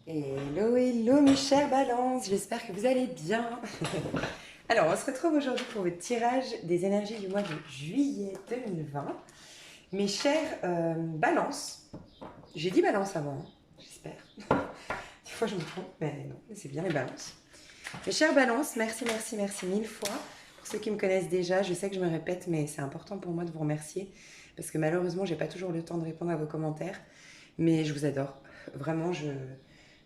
Hello, hello mes chers balances, j'espère que vous allez bien. Alors, on se retrouve aujourd'hui pour votre tirage des énergies du mois de juillet 2020. Mes chers balances, j'ai dit balance avant, hein, j'espère. Des fois je me trompe, mais non, c'est bien les balances. Mes chers balances, merci, merci, merci mille fois. Pour ceux qui me connaissent déjà, je sais que je me répète, mais c'est important pour moi de vous remercier parce que malheureusement, j'ai pas toujours le temps de répondre à vos commentaires, mais je vous adore. Vraiment, je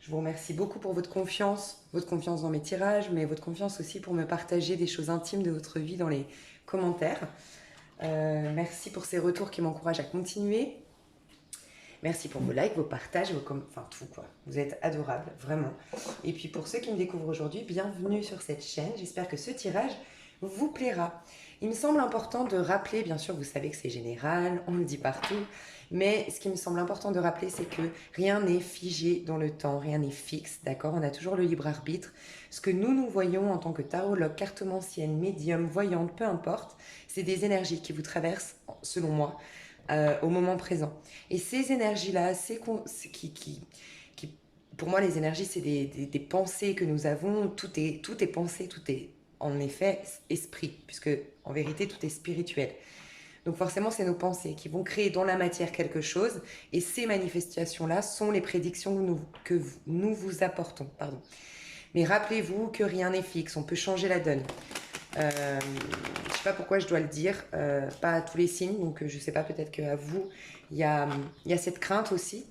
vous remercie beaucoup pour votre confiance dans mes tirages, mais votre confiance aussi pour me partager des choses intimes de votre vie dans les commentaires. Merci pour ces retours qui m'encouragent à continuer. Merci pour vos likes, vos partages, enfin tout quoi. Vous êtes adorables, vraiment. Et puis pour ceux qui me découvrent aujourd'hui, bienvenue sur cette chaîne. J'espère que ce tirage vous plaira. Il me semble important de rappeler, bien sûr, vous savez que c'est général, on le dit partout, mais ce qui me semble important de rappeler, c'est que rien n'est figé dans le temps, rien n'est fixe, d'accord? On a toujours le libre arbitre. Ce que nous voyons en tant que tarologue, cartomancienne, médium, voyante, peu importe, c'est des énergies qui vous traversent, selon moi, au moment présent. Et ces énergies-là, pour moi, les énergies, c'est des pensées que nous avons. Tout est pensée, tout est en effet esprit, puisque en vérité, tout est spirituel. Donc forcément, c'est nos pensées qui vont créer dans la matière quelque chose, et ces manifestations-là sont les prédictions que nous vous apportons. Pardon. Mais rappelez-vous que rien n'est fixe, on peut changer la donne. Je ne sais pas pourquoi je dois le dire, pas à tous les signes, donc je ne sais pas, peut-être qu'à vous, il y a cette crainte aussi.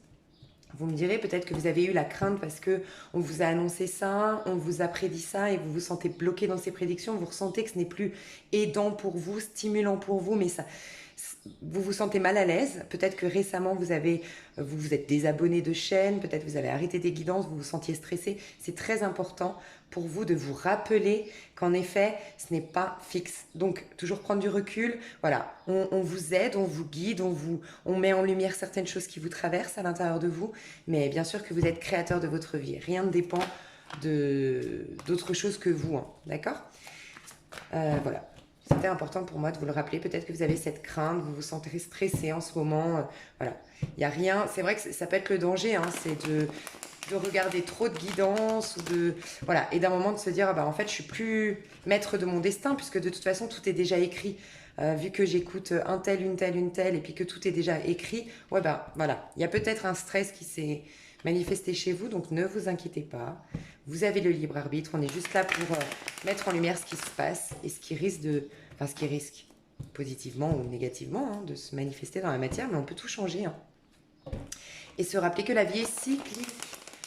Vous me direz peut-être que vous avez eu la crainte parce que on vous a annoncé ça, on vous a prédit ça et vous vous sentez bloqué dans ces prédictions, vous ressentez que ce n'est plus aidant pour vous, stimulant pour vous, mais ça, vous vous sentez mal à l'aise. Peut-être que récemment vous vous êtes désabonné de chaîne, peut-être vous avez arrêté des guidances, vous vous sentiez stressé. C'est très important pour vous de vous rappeler qu'en effet, ce n'est pas fixe. Donc, toujours prendre du recul. Voilà, on vous aide, on vous guide, on met en lumière certaines choses qui vous traversent à l'intérieur de vous. Mais bien sûr que vous êtes créateur de votre vie. Rien ne dépend d'autre chose que vous. Hein, d'accord? Voilà. C'était important pour moi de vous le rappeler. Peut-être que vous avez cette crainte, vous vous sentez stressé en ce moment. Voilà. Il n'y a rien. C'est vrai que ça peut être le danger, hein, c'est de regarder trop de guidance ou voilà, et d'un moment de se dire ah bah en fait je suis plus maître de mon destin puisque de toute façon tout est déjà écrit. Vu que j'écoute un tel, une telle, une telle et puis que tout est déjà écrit, ouais bah voilà, il y a peut-être un stress qui s'est manifesté chez vous, donc ne vous inquiétez pas, vous avez le libre arbitre, on est juste là pour mettre en lumière ce qui se passe et ce qui risque positivement ou négativement hein, de se manifester dans la matière, mais on peut tout changer hein. Et se rappeler que la vie est cyclique,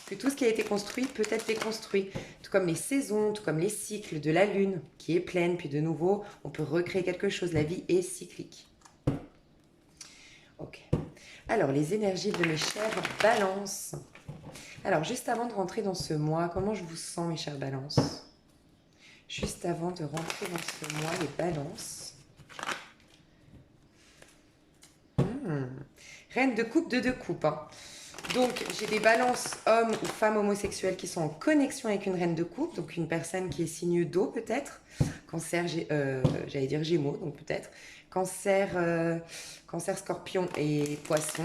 que tout ce qui a été construit peut être déconstruit, tout comme les saisons, tout comme les cycles de la lune qui est pleine, puis de nouveau, on peut recréer quelque chose. La vie est cyclique. Ok. Alors, les énergies de mes chères balances. Alors, juste avant de rentrer dans ce mois, comment je vous sens, mes chères balances? Juste avant de rentrer dans ce mois, les balances. Reine de coupe, de deux coupes. Hein. Donc, j'ai des balances hommes ou femmes homosexuels qui sont en connexion avec une reine de coupe, donc une personne qui est signe d'eau peut-être, cancer, j'allais dire gémeaux, donc peut-être, cancer, scorpion et poisson,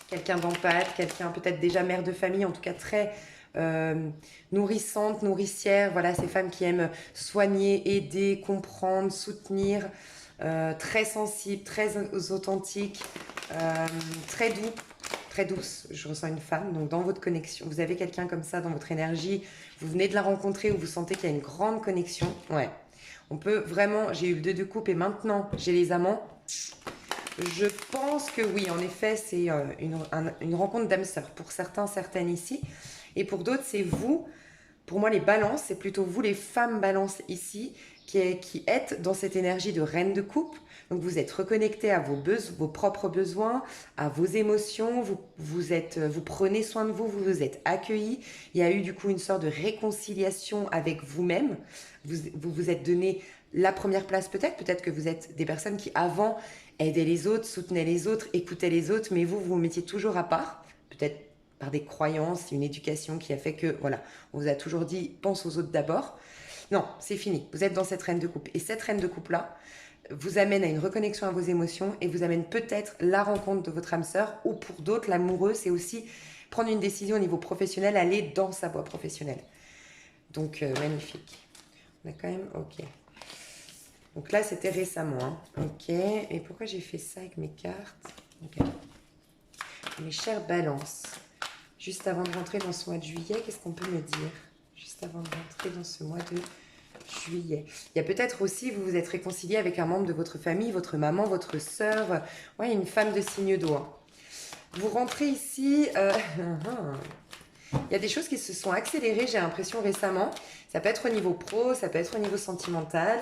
quelqu'un d'empathe, quelqu'un peut-être déjà mère de famille, en tout cas très nourrissante, nourricière, voilà, ces femmes qui aiment soigner, aider, comprendre, soutenir, très sensible, très authentique, très doux, très douce. Je ressens une femme, donc dans votre connexion, vous avez quelqu'un comme ça dans votre énergie, vous venez de la rencontrer ou vous sentez qu'il y a une grande connexion, ouais. On peut vraiment, j'ai eu le 2 de coupe et maintenant j'ai les amants. Je pense que oui, en effet, c'est une rencontre d'âme sœur pour certains, certaines ici. Et pour d'autres, c'est vous. Pour moi, les balances, c'est plutôt vous, les femmes balances ici, qui êtes dans cette énergie de reine de coupe. Donc vous êtes reconnecté à vos propres besoins, à vos émotions, vous prenez soin de vous, vous vous êtes accueillis. Il y a eu du coup une sorte de réconciliation avec vous-même. Vous êtes donné la première place peut-être que vous êtes des personnes qui avant aidaient les autres, soutenaient les autres, écoutaient les autres, mais vous mettiez toujours à part, peut-être par des croyances, une éducation qui a fait que, voilà, on vous a toujours dit, pense aux autres d'abord. Non, c'est fini. Vous êtes dans cette reine de coupe. Et cette reine de coupe-là vous amène à une reconnexion à vos émotions et vous amène peut-être la rencontre de votre âme sœur ou pour d'autres, l'amoureux, c'est aussi prendre une décision au niveau professionnel, aller dans sa voie professionnelle. Donc, magnifique. On a quand même... Ok. Donc là, c'était récemment. Hein. Ok. Et pourquoi j'ai fait ça avec mes cartes? Ok. Mes chères balances, juste avant de rentrer dans ce mois de juillet, qu'est-ce qu'on peut me dire? Juste avant de rentrer dans ce mois de juillet. Il y a peut-être aussi, vous vous êtes réconcilié avec un membre de votre famille, votre maman, votre sœur, ouais, une femme de signe d'eau. Hein. Vous rentrez ici, il y a des choses qui se sont accélérées, j'ai l'impression récemment. Ça peut être au niveau pro, ça peut être au niveau sentimental.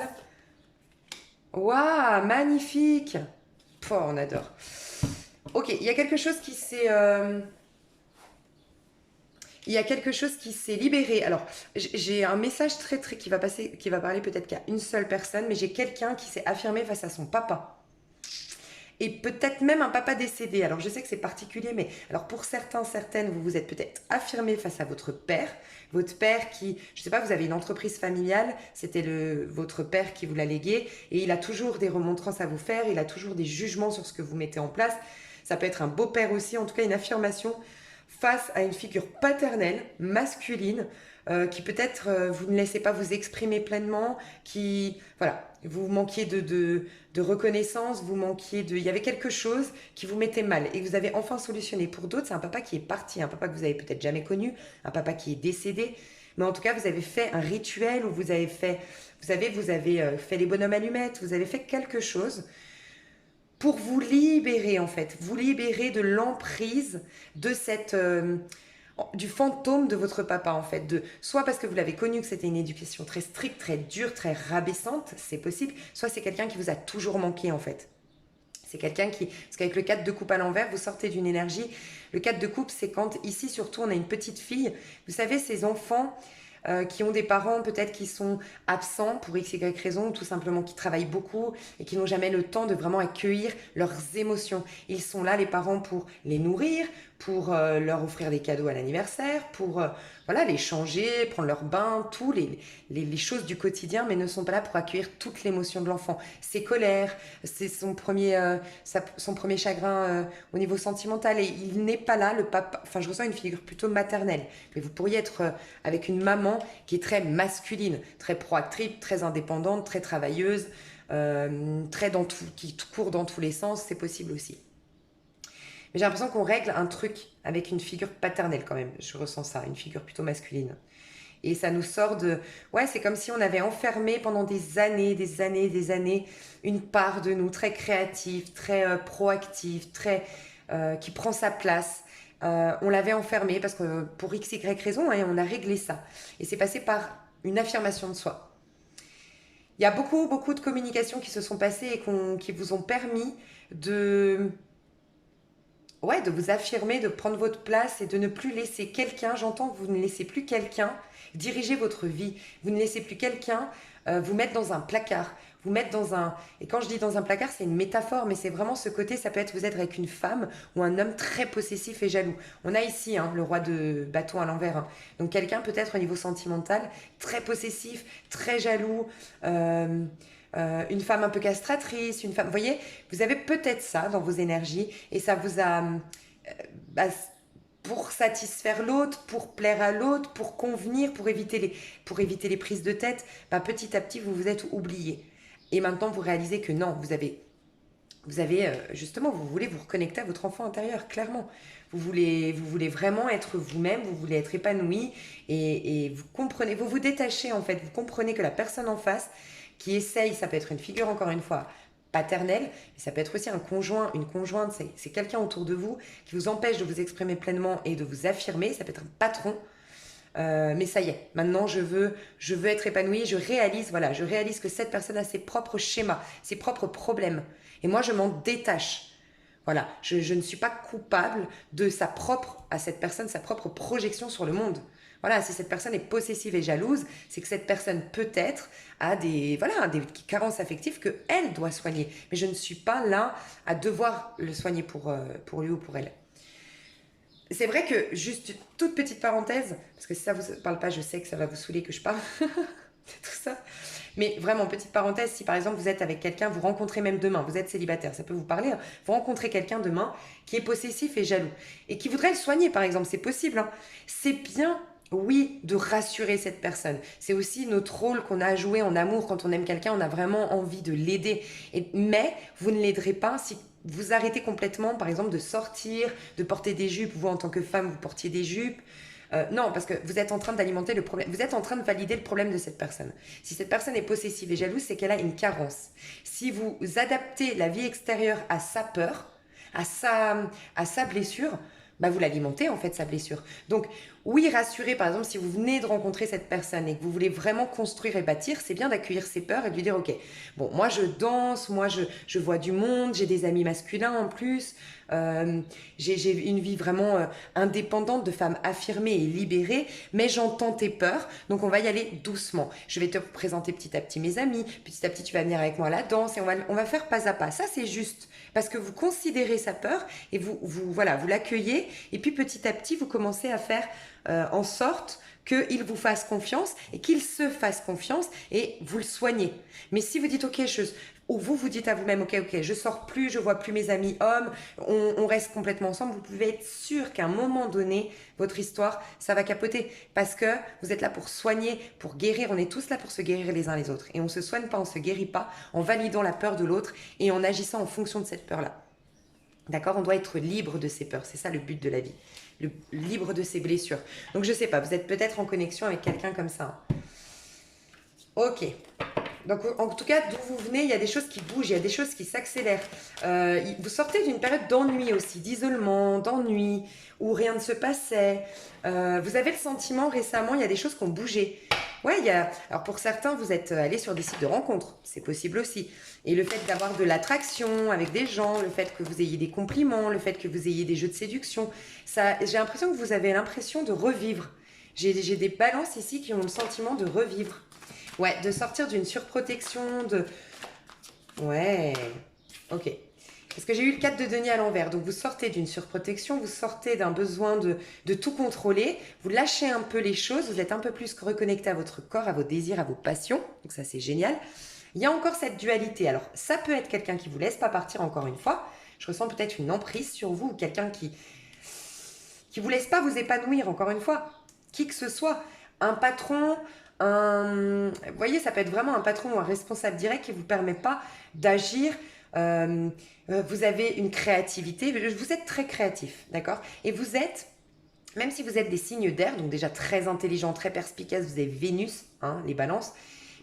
Waouh, magnifique! Oh, on adore. Ok, il y a quelque chose qui s'est... Il y a quelque chose qui s'est libéré. Alors, j'ai un message très qui va passer, qui va parler peut-être qu'à une seule personne, mais j'ai quelqu'un qui s'est affirmé face à son papa. Et peut-être même un papa décédé. Alors, je sais que c'est particulier, mais alors pour certains, certaines, vous vous êtes peut-être affirmé face à votre père. Votre père qui, je ne sais pas, vous avez une entreprise familiale, c'était votre père qui vous l'a légué, et il a toujours des remontrances à vous faire, il a toujours des jugements sur ce que vous mettez en place. Ça peut être un beau-père aussi, en tout cas une affirmation face à une figure paternelle, masculine, qui peut-être vous ne laissez pas vous exprimer pleinement, qui, voilà, vous manquiez de reconnaissance, vous manquiez de... Il y avait quelque chose qui vous mettait mal et que vous avez enfin solutionné. Pour d'autres, c'est un papa qui est parti, un papa que vous avez peut-être jamais connu, un papa qui est décédé, mais en tout cas, vous avez fait un rituel où vous avez fait, vous avez fait les bonhommes allumettes, vous avez fait quelque chose pour vous libérer en fait, vous libérer de l'emprise de cette du fantôme de votre papa en fait, soit parce que vous l'avez connu que c'était une éducation très stricte, très dure, très rabaissante, c'est possible, soit c'est quelqu'un qui vous a toujours manqué en fait. C'est quelqu'un qui... Parce qu'avec le 4 de coupe à l'envers, vous sortez d'une énergie. Le 4 de coupe, c'est quand, ici surtout, on a une petite fille. Vous savez, ces enfants qui ont des parents peut-être qui sont absents pour x, y raison, ou tout simplement qui travaillent beaucoup et qui n'ont jamais le temps de vraiment accueillir leurs émotions. Ils sont là, les parents, pour les nourrir, pour leur offrir des cadeaux à l'anniversaire, pour voilà, les changer, prendre leur bain, tous les choses du quotidien, mais ne sont pas là pour accueillir toute l'émotion de l'enfant. Ses colères, c'est son premier chagrin au niveau sentimental, et il n'est pas là, le papa. Enfin, je ressens une figure plutôt maternelle, mais vous pourriez être avec une maman qui est très masculine, très proactive, très indépendante, très travailleuse, qui court dans tous les sens, c'est possible aussi. Mais j'ai l'impression qu'on règle un truc avec une figure paternelle quand même. Je ressens ça, une figure plutôt masculine. Et ça nous sort de... Ouais, c'est comme si on avait enfermé pendant des années, des années, des années, une part de nous très créative, très proactive, très qui prend sa place. On l'avait enfermé parce que pour x, y raison, hein, on a réglé ça. Et c'est passé par une affirmation de soi. Il y a beaucoup, beaucoup de communications qui se sont passées et qui vous ont permis de... Ouais, de vous affirmer, de prendre votre place et de ne plus laisser quelqu'un, j'entends que vous ne laissez plus quelqu'un diriger votre vie. Vous ne laissez plus quelqu'un vous mettre dans un placard, vous mettre dans un... Et quand je dis dans un placard, c'est une métaphore, mais c'est vraiment ce côté, ça peut être vous êtes avec une femme ou un homme très possessif et jaloux. On a ici le roi de bâton à l'envers. Hein. Donc quelqu'un peut-être au niveau sentimental, très possessif, très jaloux, une femme un peu castratrice, une femme... Vous voyez, vous avez peut-être ça dans vos énergies et ça vous a... bah, pour satisfaire l'autre, pour plaire à l'autre, pour convenir, pour éviter les prises de tête, bah, petit à petit, vous vous êtes oublié. Et maintenant, vous réalisez que non, justement, vous voulez vous reconnecter à votre enfant intérieur, clairement. Vous voulez vraiment être vous-même, vous voulez être épanoui et vous comprenez, vous vous détachez en fait, vous comprenez que la personne en face qui essaye, ça peut être une figure encore une fois paternelle, mais ça peut être aussi un conjoint, une conjointe, c'est quelqu'un autour de vous qui vous empêche de vous exprimer pleinement et de vous affirmer, ça peut être un patron. Mais ça y est, maintenant je veux être épanouie, je réalise que cette personne a ses propres schémas, ses propres problèmes. Et moi je m'en détache. Voilà, je ne suis pas coupable de à cette personne, sa propre projection sur le monde. Voilà, si cette personne est possessive et jalouse, c'est que cette personne peut-être a des carences affectives qu'elle doit soigner. Mais je ne suis pas là à devoir le soigner pour lui ou pour elle. C'est vrai que, juste une toute petite parenthèse, parce que si ça ne vous parle pas, je sais que ça va vous saouler que je parle de tout ça. Mais vraiment, petite parenthèse, si par exemple vous êtes avec quelqu'un, vous rencontrez même demain, vous êtes célibataire, ça peut vous parler, hein. Vous rencontrez quelqu'un demain qui est possessif et jaloux et qui voudrait le soigner par exemple, c'est possible, hein. C'est bien, oui, de rassurer cette personne. C'est aussi notre rôle qu'on a à jouer en amour. Quand on aime quelqu'un, on a vraiment envie de l'aider. Mais vous ne l'aiderez pas si vous arrêtez complètement, par exemple, de sortir, de porter des jupes. Vous, en tant que femme, vous portiez des jupes. Non, parce que vous êtes en train d'alimenter le problème. Vous êtes en train de valider le problème de cette personne. Si cette personne est possessive et jalouse, c'est qu'elle a une carence. Si vous adaptez la vie extérieure à sa peur, à sa blessure, bah vous l'alimentez en fait sa blessure. Donc oui, rassurer par exemple si vous venez de rencontrer cette personne et que vous voulez vraiment construire et bâtir, c'est bien d'accueillir ses peurs et de lui dire ok, bon moi je danse, moi je vois du monde, j'ai des amis masculins en plus, j'ai une vie vraiment indépendante de femme affirmée et libérée, mais j'entends tes peurs, donc on va y aller doucement. Je vais te présenter petit à petit mes amis, petit à petit tu vas venir avec moi à la danse et on va faire pas à pas. Ça c'est juste parce que vous considérez sa peur et voilà, vous l'accueillez et puis petit à petit vous commencez à faire en sorte qu'il vous fasse confiance et qu'il se fasse confiance et vous le soignez. Mais si vous dites ok, ou vous dites à vous-même ok, je sors plus, je vois plus mes amis hommes, on reste complètement ensemble, vous pouvez être sûr qu'à un moment donné, votre histoire, ça va capoter parce que vous êtes là pour soigner, pour guérir, on est tous là pour se guérir les uns les autres et on se soigne pas, on se guérit pas en validant la peur de l'autre et en agissant en fonction de cette peur-là. D'accord? On doit être libre de ses peurs, c'est ça le but de la vie. Libre de ses blessures. Donc je sais pas, vous êtes peut-être en connexion avec quelqu'un comme ça. Ok. Donc en tout cas, d'où vous venez, il y a des choses qui bougent, il y a des choses qui s'accélèrent. Vous sortez d'une période d'ennui aussi, d'isolement, d'ennui, où rien ne se passait. Vous avez le sentiment récemment, il y a des choses qui ont bougé. Ouais, alors pour certains, vous êtes allés sur des sites de rencontres, c'est possible aussi. Et le fait d'avoir de l'attraction avec des gens, le fait que vous ayez des compliments, le fait que vous ayez des jeux de séduction, j'ai l'impression que vous avez l'impression de revivre. J'ai des balances ici qui ont le sentiment de revivre. Ouais, de sortir d'une surprotection, Ouais, ok. Parce que j'ai eu le 4 de denier à l'envers. Donc vous sortez d'une surprotection, vous sortez d'un besoin de tout contrôler, vous lâchez un peu les choses, vous êtes un peu plus reconnecté à votre corps, à vos désirs, à vos passions. Donc ça c'est génial. Il y a encore cette dualité. Alors ça peut être quelqu'un qui vous laisse pas partir encore une fois. Je ressens peut-être une emprise sur vous ou quelqu'un qui vous laisse pas vous épanouir encore une fois. Qui que ce soit. Un patron, vous voyez, ça peut être vraiment un patron ou un responsable direct qui ne vous permet pas d'agir. Vous avez une créativité, vous êtes très créatif, d'accord? Et vous êtes, même si vous êtes des signes d'air, donc déjà très intelligent, très perspicace, vous avez Vénus, hein, les balances,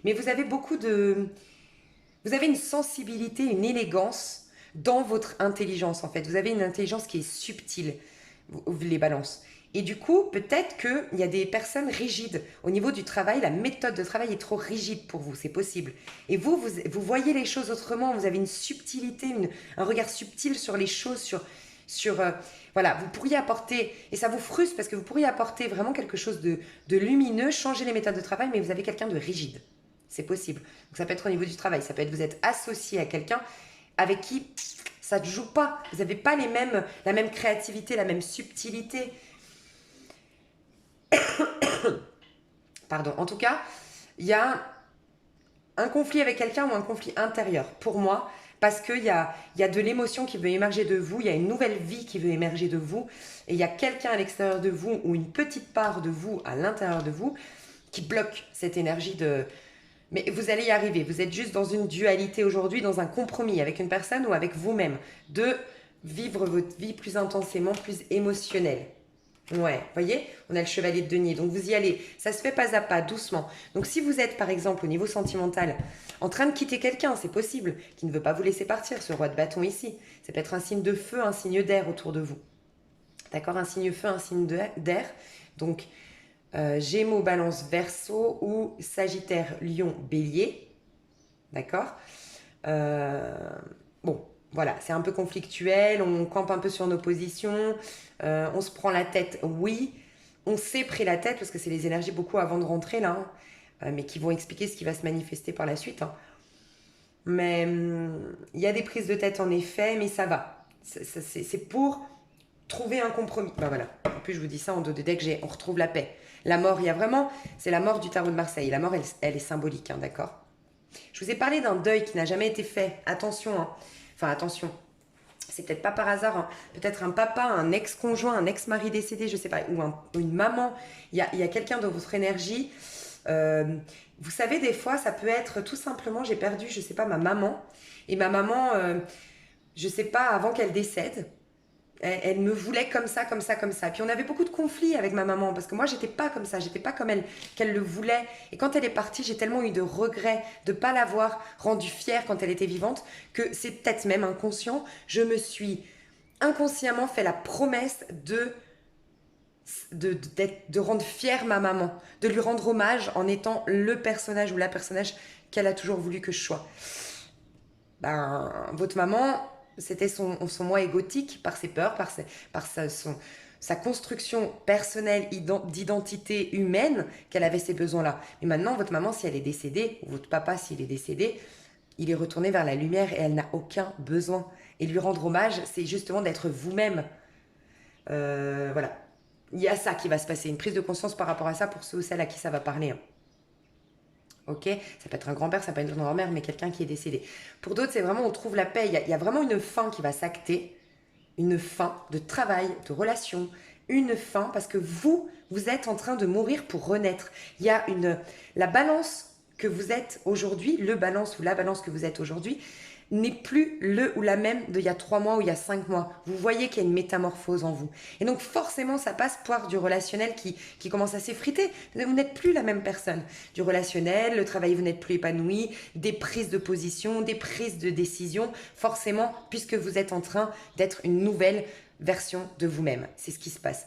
mais vous avez vous avez une sensibilité, une élégance dans votre intelligence en fait. Vous avez une intelligence qui est subtile, les balances. Et du coup, peut-être qu'il y a des personnes rigides. Au niveau du travail, la méthode de travail est trop rigide pour vous, c'est possible. Et vous voyez les choses autrement, vous avez une subtilité, un regard subtil sur les choses, voilà, vous pourriez apporter, et ça vous frustre parce que vous pourriez apporter vraiment quelque chose de lumineux, changer les méthodes de travail, mais vous avez quelqu'un de rigide. C'est possible. Donc ça peut être au niveau du travail, ça peut être vous êtes associé à quelqu'un avec qui ça ne joue pas. Vous n'avez pas la même créativité, la même subtilité. Pardon. En tout cas, il y a un conflit avec quelqu'un ou un conflit intérieur pour moi parce qu'il y a de l'émotion qui veut émerger de vous, il y a une nouvelle vie qui veut émerger de vous et il y a quelqu'un à l'extérieur de vous ou une petite part de vous à l'intérieur de vous qui bloque cette énergie de... Mais vous allez y arriver, vous êtes juste dans une dualité aujourd'hui, dans un compromis avec une personne ou avec vous-même de vivre votre vie plus intensément, plus émotionnelle. Ouais, voyez, on a le chevalier de denier, donc vous y allez, ça se fait pas à pas, doucement. Donc si vous êtes par exemple au niveau sentimental en train de quitter quelqu'un, c'est possible, qui ne veut pas vous laisser partir, ce roi de bâton ici, ça peut être un signe de feu, un signe d'air autour de vous. D'accord, un signe feu, un signe d'air, donc Gémeaux, Balance, Verseau ou Sagittaire, Lion, Bélier. D'accord. Bon, voilà, c'est un peu conflictuel, on campe un peu sur nos positions, on se prend la tête, oui, on s'est pris la tête parce que c'est les énergies beaucoup avant de rentrer là, hein, mais qui vont expliquer ce qui va se manifester par la suite. Hein. Mais il y a des prises de tête en effet, mais ça va. C'est pour trouver un compromis. Ben voilà, en plus je vous dis ça en dos de deck, on retrouve la paix. La mort, il y a vraiment, c'est la mort du tarot de Marseille. La mort, elle est symbolique, hein, d'accord? Je vous ai parlé d'un deuil qui n'a jamais été fait. Attention, hein. Enfin attention. C'est peut-être pas par hasard, hein. Peut-être un papa, un ex-conjoint, un ex-mari décédé, je sais pas, ou une maman. Il y a quelqu'un dans votre énergie. Vous savez, des fois, ça peut être tout simplement, j'ai perdu, je sais pas, ma maman. Et ma maman, je sais pas, avant qu'elle décède, elle me voulait comme ça, comme ça, comme ça. Puis on avait beaucoup de conflits avec ma maman parce que moi, j'étais pas comme ça, j'étais pas comme elle, qu'elle le voulait. Et quand elle est partie, j'ai tellement eu de regrets de ne pas l'avoir rendue fière quand elle était vivante que c'est peut-être même inconscient. Je me suis inconsciemment fait la promesse de rendre fière ma maman, de lui rendre hommage en étant le personnage ou la personnage qu'elle a toujours voulu que je sois. Ben, votre maman, c'était son moi égotique par ses peurs, par sa construction personnelle d'identité humaine qu'elle avait ces besoins-là. Mais maintenant, votre maman, si elle est décédée, ou votre papa, s'il est décédé, il est retourné vers la lumière et elle n'a aucun besoin. Et lui rendre hommage, c'est justement d'être vous-même. Voilà. Il y a ça qui va se passer, une prise de conscience par rapport à ça pour ceux ou celles à qui ça va parler. Hein. Ok, ça peut être un grand-père, ça peut être une grand-mère, mais quelqu'un qui est décédé. Pour d'autres, c'est vraiment on trouve la paix. Il y a vraiment une fin qui va s'acter, une fin de travail, de relation, une fin parce que vous êtes en train de mourir pour renaître. Il y a la balance que vous êtes aujourd'hui, le balance ou la balance que vous êtes aujourd'hui, n'est plus le ou la même d'il y a 3 mois ou il y a 5 mois. Vous voyez qu'il y a une métamorphose en vous. Et donc forcément, ça passe par du relationnel qui commence à s'effriter. Vous n'êtes plus la même personne. Du relationnel, le travail, vous n'êtes plus épanoui, des prises de position, des prises de décision, forcément, puisque vous êtes en train d'être une nouvelle version de vous-même. C'est ce qui se passe.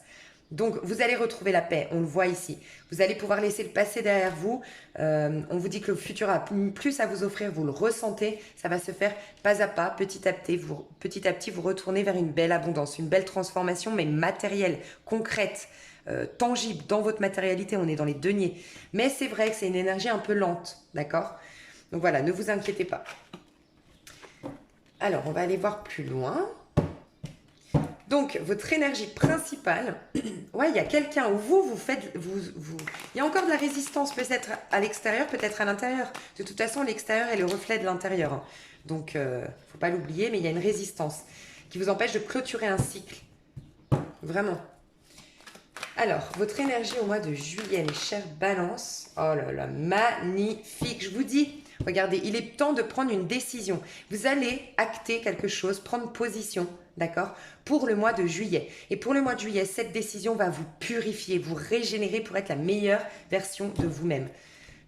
Donc, vous allez retrouver la paix, on le voit ici. Vous allez pouvoir laisser le passé derrière vous. On vous dit que le futur a plus à vous offrir, vous le ressentez. Ça va se faire pas à pas, petit à petit, vous retournez vers une belle abondance, une belle transformation, mais matérielle, concrète, tangible. Dans votre matérialité, on est dans les deniers. Mais c'est vrai que c'est une énergie un peu lente, d'accord? Donc voilà, ne vous inquiétez pas. Alors, on va aller voir plus loin. Donc, votre énergie principale, ouais, il y a quelqu'un où vous faites, il y a encore de la résistance, peut-être à l'extérieur, peut-être à l'intérieur. De toute façon, l'extérieur est le reflet de l'intérieur. Hein. Donc, faut pas l'oublier, mais il y a une résistance qui vous empêche de clôturer un cycle. Vraiment. Alors, votre énergie au mois de juillet, mes chers balances. Oh là là, magnifique. Je vous dis, regardez, il est temps de prendre une décision. Vous allez acter quelque chose, prendre position, d'accord, pour le mois de juillet. Et pour le mois de juillet, cette décision va vous purifier, vous régénérer pour être la meilleure version de vous-même.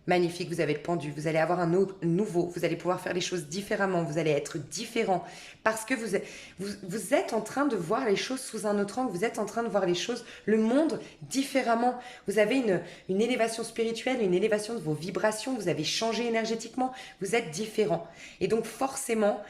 Magnifique, vous avez le pendu, vous allez avoir un autre nouveau, vous allez pouvoir faire les choses différemment, vous allez être différent parce que vous êtes en train de voir les choses sous un autre angle, vous êtes en train de voir les choses, le monde différemment. Vous avez une élévation spirituelle, une élévation de vos vibrations, vous avez changé énergétiquement, vous êtes différent. Et donc forcément,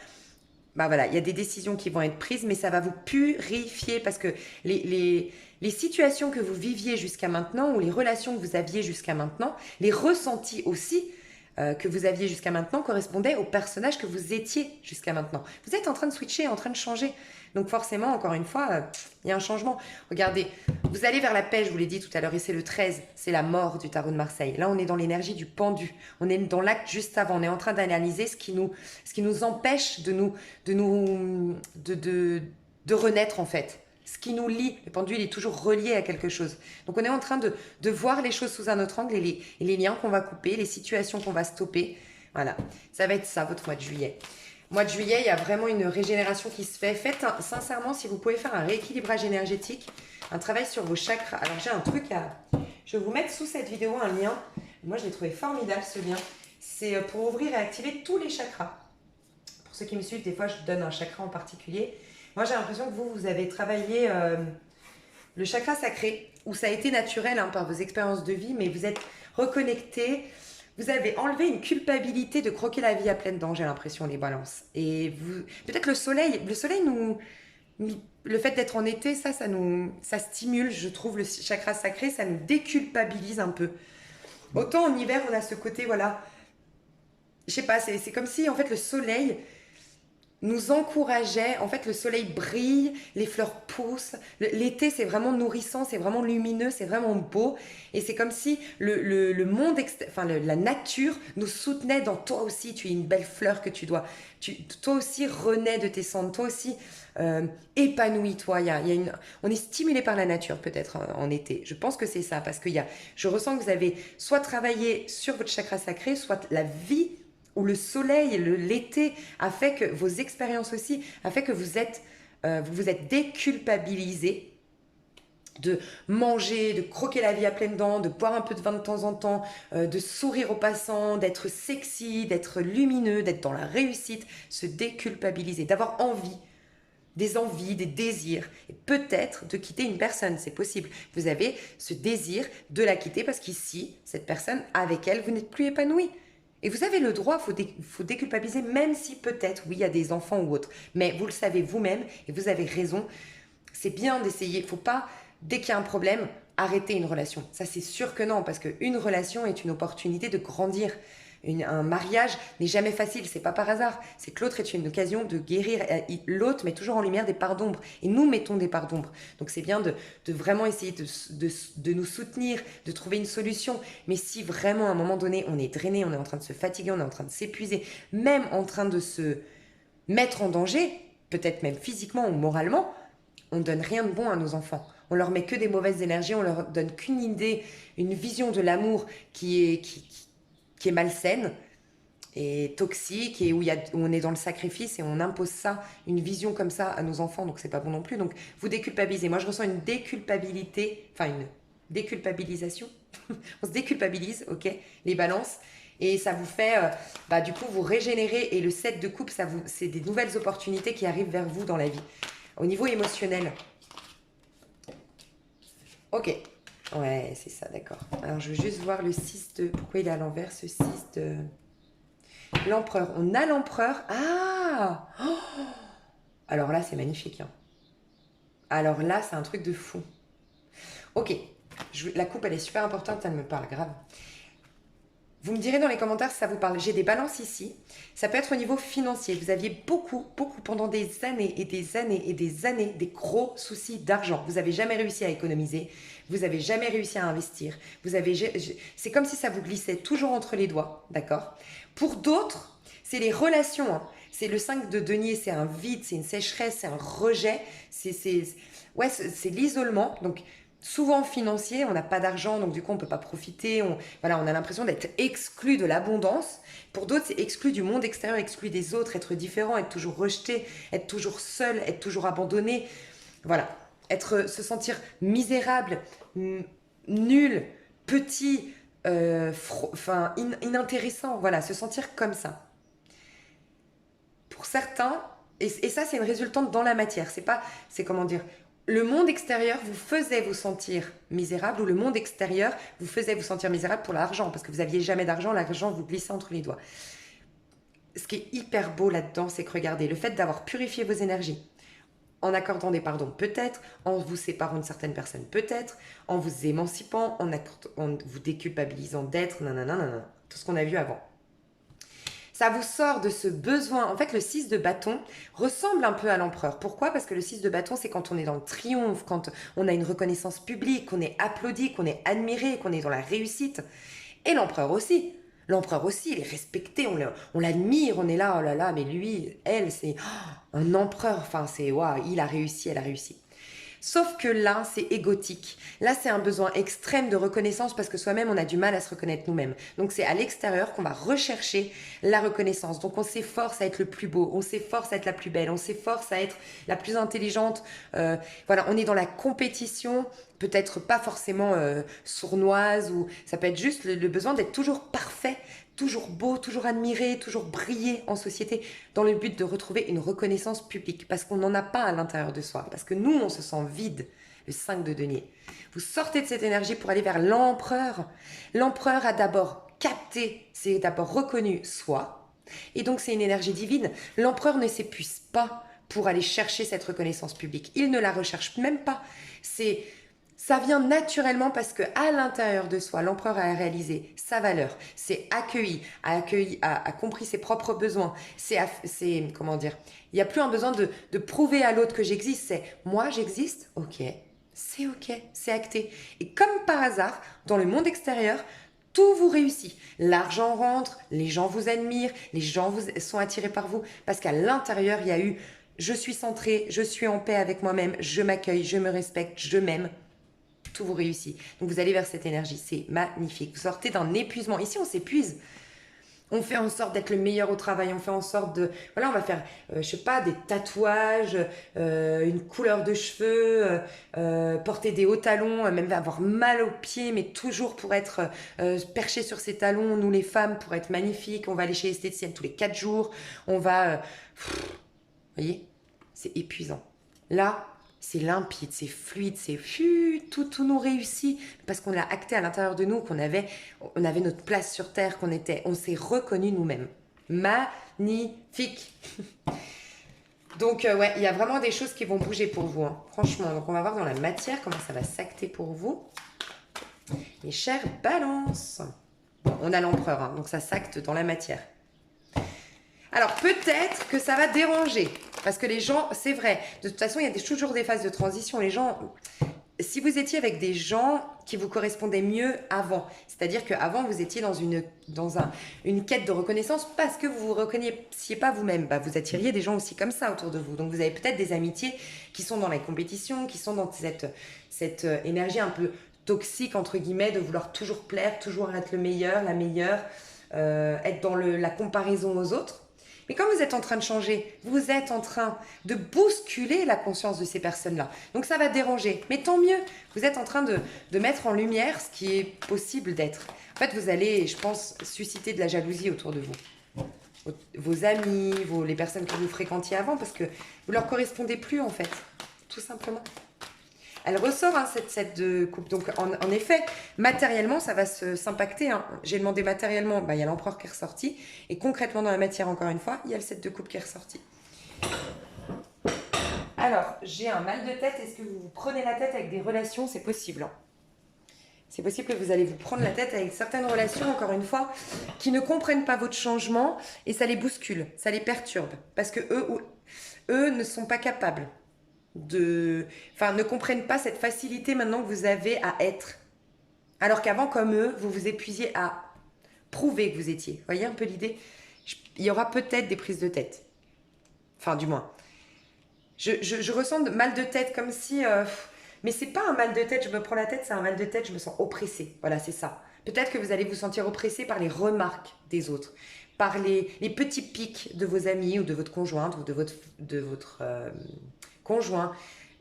bah voilà, il y a des décisions qui vont être prises, mais ça va vous purifier parce que les situations que vous viviez jusqu'à maintenant ou les relations que vous aviez jusqu'à maintenant, les ressentis aussi que vous aviez jusqu'à maintenant correspondaient au personnage que vous étiez jusqu'à maintenant. Vous êtes en train de switcher, en train de changer. Donc forcément, encore une fois, il y a un changement. Regardez, vous allez vers la paix, je vous l'ai dit tout à l'heure, et c'est le 13, c'est la mort du tarot de Marseille. Là, on est dans l'énergie du pendu. On est dans l'acte juste avant. On est en train d'analyser ce qui nous empêche de renaître, en fait. Ce qui nous lie, le pendu, il est toujours relié à quelque chose. Donc, on est en train de voir les choses sous un autre angle et les liens qu'on va couper, les situations qu'on va stopper. Voilà, ça va être ça, votre mois de juillet. Mois de juillet, il y a vraiment une régénération qui se fait. Faites sincèrement, si vous pouvez faire un rééquilibrage énergétique, un travail sur vos chakras. Alors, j'ai un truc à... Je vais vous mettre sous cette vidéo un lien. Moi, je l'ai trouvé formidable, ce lien. C'est pour ouvrir et activer tous les chakras. Pour ceux qui me suivent, des fois, je donne un chakra en particulier. Moi, j'ai l'impression que vous avez travaillé le chakra sacré, où ça a été naturel par vos expériences de vie, mais vous êtes reconnecté. Vous avez enlevé une culpabilité de croquer la vie à pleines dents, j'ai l'impression, les balances. Et peut-être le soleil le fait d'être en été, ça stimule, je trouve, le chakra sacré, ça nous déculpabilise un peu. Autant en hiver, on a ce côté, voilà, je sais pas, c'est comme si, en fait, le soleil nous encourageait. En fait, le soleil brille, les fleurs poussent. L'été, c'est vraiment nourrissant, c'est vraiment lumineux, c'est vraiment beau. Et c'est comme si le monde, enfin la nature nous soutenait dans toi aussi. Tu es une belle fleur que tu dois. Toi aussi, renais de tes cendres. Toi aussi, épanouis-toi. On est stimulé par la nature, peut-être, en été. Je pense que c'est ça, parce je ressens que vous avez soit travaillé sur votre chakra sacré, soit la vie où le soleil, l'été a fait que vos expériences aussi, a fait que vous vous êtes déculpabilisé de manger, de croquer la vie à pleines dents, de boire un peu de vin de temps en temps, de sourire aux passants, d'être sexy, d'être lumineux, d'être dans la réussite, se déculpabiliser, d'avoir envies, des désirs, et peut-être de quitter une personne, c'est possible. Vous avez ce désir de la quitter parce qu'ici, cette personne, avec elle, vous n'êtes plus épanoui. Et vous avez le droit, faut déculpabiliser, même si peut-être, oui, il y a des enfants ou autres. Mais vous le savez vous-même et vous avez raison. C'est bien d'essayer. Il ne faut pas, dès qu'il y a un problème, arrêter une relation. Ça, c'est sûr que non, parce qu'une relation est une opportunité de grandir. Un mariage n'est jamais facile, c'est pas par hasard. C'est que l'autre est une occasion de guérir. L'autre met toujours en lumière des parts d'ombre. Et nous mettons des parts d'ombre. Donc c'est bien de vraiment essayer de nous soutenir, de trouver une solution. Mais si vraiment à un moment donné, on est drainé, on est en train de se fatiguer, on est en train de s'épuiser, même en train de se mettre en danger, peut-être même physiquement ou moralement, on donne rien de bon à nos enfants. On leur met que des mauvaises énergies, on leur donne qu'une idée, une vision de l'amour qui est malsaine et toxique et où on est dans le sacrifice et on impose ça, une vision comme ça à nos enfants, donc c'est pas bon non plus. Donc vous déculpabilisez. Moi je ressens une déculpabilité, enfin une déculpabilisation. On se déculpabilise, ok, les balances. Et ça vous fait, du coup, vous régénérer. Et le 7 de coupe, c'est des nouvelles opportunités qui arrivent vers vous dans la vie. Au niveau émotionnel. Ok. Ouais, c'est ça, d'accord. Alors, je veux juste voir le 6 de... Pourquoi il est à l'envers, ce 6 de... L'empereur. On a l'empereur. Ah oh. Alors là, c'est magnifique. Hein. Alors là, c'est un truc de fou. Ok. La coupe, elle est super importante, elle me parle grave. Vous me direz dans les commentaires si ça vous parle. J'ai des balances ici. Ça peut être au niveau financier. Vous aviez beaucoup, pendant des années et des années et des années, des gros soucis d'argent. Vous n'avez jamais réussi à économiser. Vous n'avez jamais réussi à investir. C'est comme si ça vous glissait toujours entre les doigts. D'accord ? Pour d'autres, c'est les relations. Hein. C'est le 5 de denier, c'est un vide, c'est une sécheresse, c'est un rejet. C'est l'isolement. Donc, souvent financier, on n'a pas d'argent, donc du coup on ne peut pas profiter, on a l'impression d'être exclu de l'abondance. Pour d'autres, c'est exclu du monde extérieur, exclu des autres, être différent, être toujours rejeté, être toujours seul, être toujours abandonné. Voilà, se sentir misérable, nul, petit, inintéressant, voilà, se sentir comme ça. Pour certains, et ça c'est une résultante dans la matière, c'est comment dire, le monde extérieur vous faisait vous sentir misérable ou le monde extérieur vous faisait vous sentir misérable pour l'argent parce que vous n'aviez jamais d'argent, l'argent vous glissait entre les doigts. Ce qui est hyper beau là-dedans, c'est que regardez, le fait d'avoir purifié vos énergies, en accordant des pardons peut-être, en vous séparant de certaines personnes peut-être, en vous émancipant, en vous déculpabilisant d'être, nanana, tout ce qu'on a vu avant. Ça vous sort de ce besoin. En fait, le 6 de bâton ressemble un peu à l'empereur. Pourquoi ? Parce que le 6 de bâton, c'est quand on est dans le triomphe, quand on a une reconnaissance publique, qu'on est applaudi, qu'on est admiré, qu'on est dans la réussite. Et l'empereur aussi. L'empereur aussi, il est respecté, on l'admire, on est là, oh là là, mais lui, elle, c'est un empereur. Enfin, c'est, waouh, il a réussi, elle a réussi. Sauf que là, c'est égotique. Là, c'est un besoin extrême de reconnaissance parce que soi-même, on a du mal à se reconnaître nous-mêmes. Donc, c'est à l'extérieur qu'on va rechercher la reconnaissance. Donc, on s'efforce à être le plus beau, on s'efforce à être la plus belle, on s'efforce à être la plus intelligente. Voilà, on est dans la compétition, peut-être pas forcément sournoise, ou ça peut être juste le besoin d'être toujours parfait, toujours beau, toujours admiré, toujours briller en société, dans le but de retrouver une reconnaissance publique, parce qu'on n'en a pas à l'intérieur de soi, parce que nous, on se sent vide, le 5 de denier. Vous sortez de cette énergie pour aller vers l'empereur. L'empereur a d'abord capté, c'est d'abord reconnu soi, et donc c'est une énergie divine. L'empereur ne s'épuise pas pour aller chercher cette reconnaissance publique. Il ne la recherche même pas. Ça vient naturellement parce que à l'intérieur de soi, l'empereur a réalisé sa valeur, s'est accueilli, a compris ses propres besoins. Comment dire, il n'y a plus un besoin de prouver à l'autre que j'existe. C'est moi j'existe, ok, c'est acté. Et comme par hasard, dans le monde extérieur, tout vous réussit. L'argent rentre, les gens vous admirent, les gens sont attirés par vous parce qu'à l'intérieur, il y a eu je suis centré, je suis en paix avec moi-même, je m'accueille, je me respecte, je m'aime. Tout vous réussit. Donc vous allez vers cette énergie, c'est magnifique. Vous sortez d'un épuisement. Ici, on s'épuise. On fait en sorte d'être le meilleur au travail. On fait en sorte de... Voilà, on va faire, je sais pas, des tatouages, une couleur de cheveux, porter des hauts talons, même avoir mal aux pieds, mais toujours pour être perché sur ses talons. Nous, les femmes, pour être magnifiques, on va aller chez l'esthéticienne tous les 4 jours. On va... vous voyez, c'est épuisant. Là, c'est limpide, c'est fluide, tout nous réussit parce qu'on l'a acté à l'intérieur de nous, on avait notre place sur terre, on s'est reconnu nous-mêmes. Magnifique. Donc ouais, il y a vraiment des choses qui vont bouger pour vous, hein. Franchement. Donc on va voir dans la matière comment ça va s'acter pour vous. Mes chers balances. Bon, on a l'empereur, hein, donc ça s'acte dans la matière. Alors peut-être que ça va déranger, parce que les gens, c'est vrai, de toute façon il y a toujours des phases de transition, les gens, si vous étiez avec des gens qui vous correspondaient mieux avant, c'est-à-dire qu'avant vous étiez dans une quête de reconnaissance parce que vous vous reconnaissiez pas vous-même, bah, vous attiriez des gens aussi comme ça autour de vous, donc vous avez peut-être des amitiés qui sont dans la compétition, qui sont dans cette énergie un peu toxique entre guillemets, de vouloir toujours plaire, toujours être le meilleur, la meilleure, être dans la comparaison aux autres. Mais quand vous êtes en train de changer, vous êtes en train de bousculer la conscience de ces personnes-là. Donc ça va déranger, mais tant mieux. Vous êtes en train de mettre en lumière ce qui est possible d'être. En fait, vous allez, je pense, susciter de la jalousie autour de vous. Vos amis, les personnes que vous fréquentiez avant, parce que vous leur correspondez plus en fait, tout simplement. Elle ressort, hein, cette set de coupe. Donc, en effet, matériellement, ça va s'impacter. Hein. J'ai demandé matériellement, bah, il y a l'empereur qui est ressorti. Et concrètement, dans la matière, encore une fois, il y a le set de coupe qui est ressorti. Alors, j'ai un mal de tête. Est-ce que vous vous prenez la tête avec des relations? C'est possible. Hein. C'est possible que vous allez vous prendre la tête avec certaines relations, encore une fois, qui ne comprennent pas votre changement et ça les bouscule, ça les perturbe. Parce que eux ne sont pas capables ne comprennent pas cette facilité maintenant que vous avez à être. Alors qu'avant, comme eux, vous vous épuisiez à prouver que vous étiez. Vous voyez un peu l'idée? Il y aura peut-être des prises de tête. Enfin, du moins. Je ressens mal de tête comme si... mais c'est pas un mal de tête, je me prends la tête, c'est un mal de tête, je me sens oppressée. Voilà, c'est ça. Peut-être que vous allez vous sentir oppressé par les remarques des autres, par les petits pics de vos amis ou de votre conjointe ou de votre conjoint.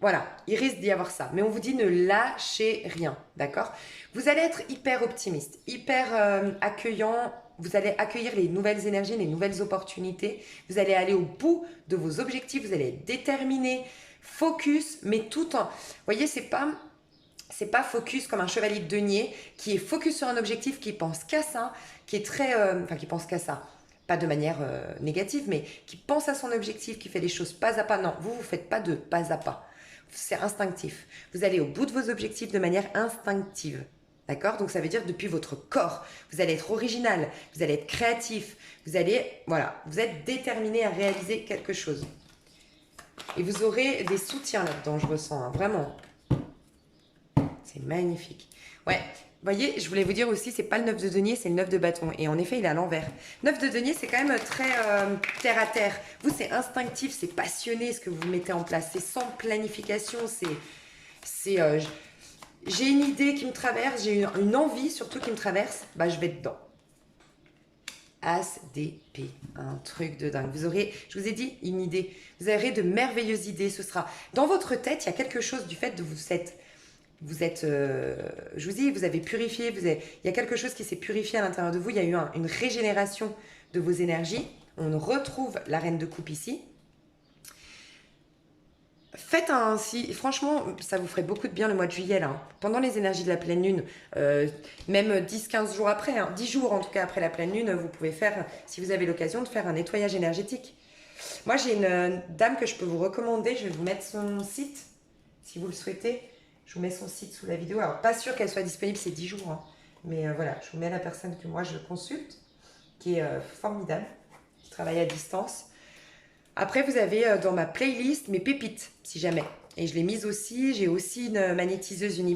Voilà, il risque d'y avoir ça. Mais on vous dit ne lâchez rien, d'accord? Vous allez être hyper optimiste, hyper accueillant. Vous allez accueillir les nouvelles énergies, les nouvelles opportunités. Vous allez aller au bout de vos objectifs. Vous allez être déterminé, focus, mais tout en... Vous voyez, c'est pas focus comme un chevalier de denier qui est focus sur un objectif, qui pense qu'à ça, qui est très... qui pense qu'à ça. Pas de manière négative, mais qui pense à son objectif, qui fait les choses pas à pas. Non, vous faites pas de pas à pas. C'est instinctif. Vous allez au bout de vos objectifs de manière instinctive. D'accord? Donc ça veut dire depuis votre corps. Vous allez être original, vous allez être créatif, vous êtes déterminé à réaliser quelque chose. Et vous aurez des soutiens là-dedans, je ressens, hein, vraiment. C'est magnifique. Ouais. Vous voyez, je voulais vous dire aussi, c'est pas le 9 de denier, c'est le 9 de bâton. Et en effet, il est à l'envers. 9 de denier, c'est quand même très terre à terre. Vous, c'est instinctif, c'est passionné ce que vous mettez en place. C'est sans planification, j'ai une idée qui me traverse, j'ai une envie surtout qui me traverse, bah je vais dedans. As d'épée, un truc de dingue. Vous aurez, je vous ai dit, une idée. Vous aurez de merveilleuses idées. Ce sera dans votre tête, il y a quelque chose du fait de vous êtes, je vous dis, vous avez purifié, il y a quelque chose qui s'est purifié à l'intérieur de vous, il y a eu une régénération de vos énergies. On retrouve la reine de coupe ici. Faites franchement, ça vous ferait beaucoup de bien le mois de juillet, là, hein. Pendant les énergies de la pleine lune, même 10-15 jours après, hein, 10 jours en tout cas après la pleine lune, vous pouvez faire, si vous avez l'occasion, de faire un nettoyage énergétique. Moi, j'ai une dame que je peux vous recommander, je vais vous mettre son site, si vous le souhaitez. Je vous mets son site sous la vidéo. Alors, pas sûr qu'elle soit disponible, c'est 10 jours. Hein. Mais voilà, je vous mets la personne que moi je consulte, qui est formidable, qui travaille à distance. Après, vous avez dans ma playlist mes pépites, si jamais. Et je l'ai mise aussi. J'ai aussi une magnétiseuse, une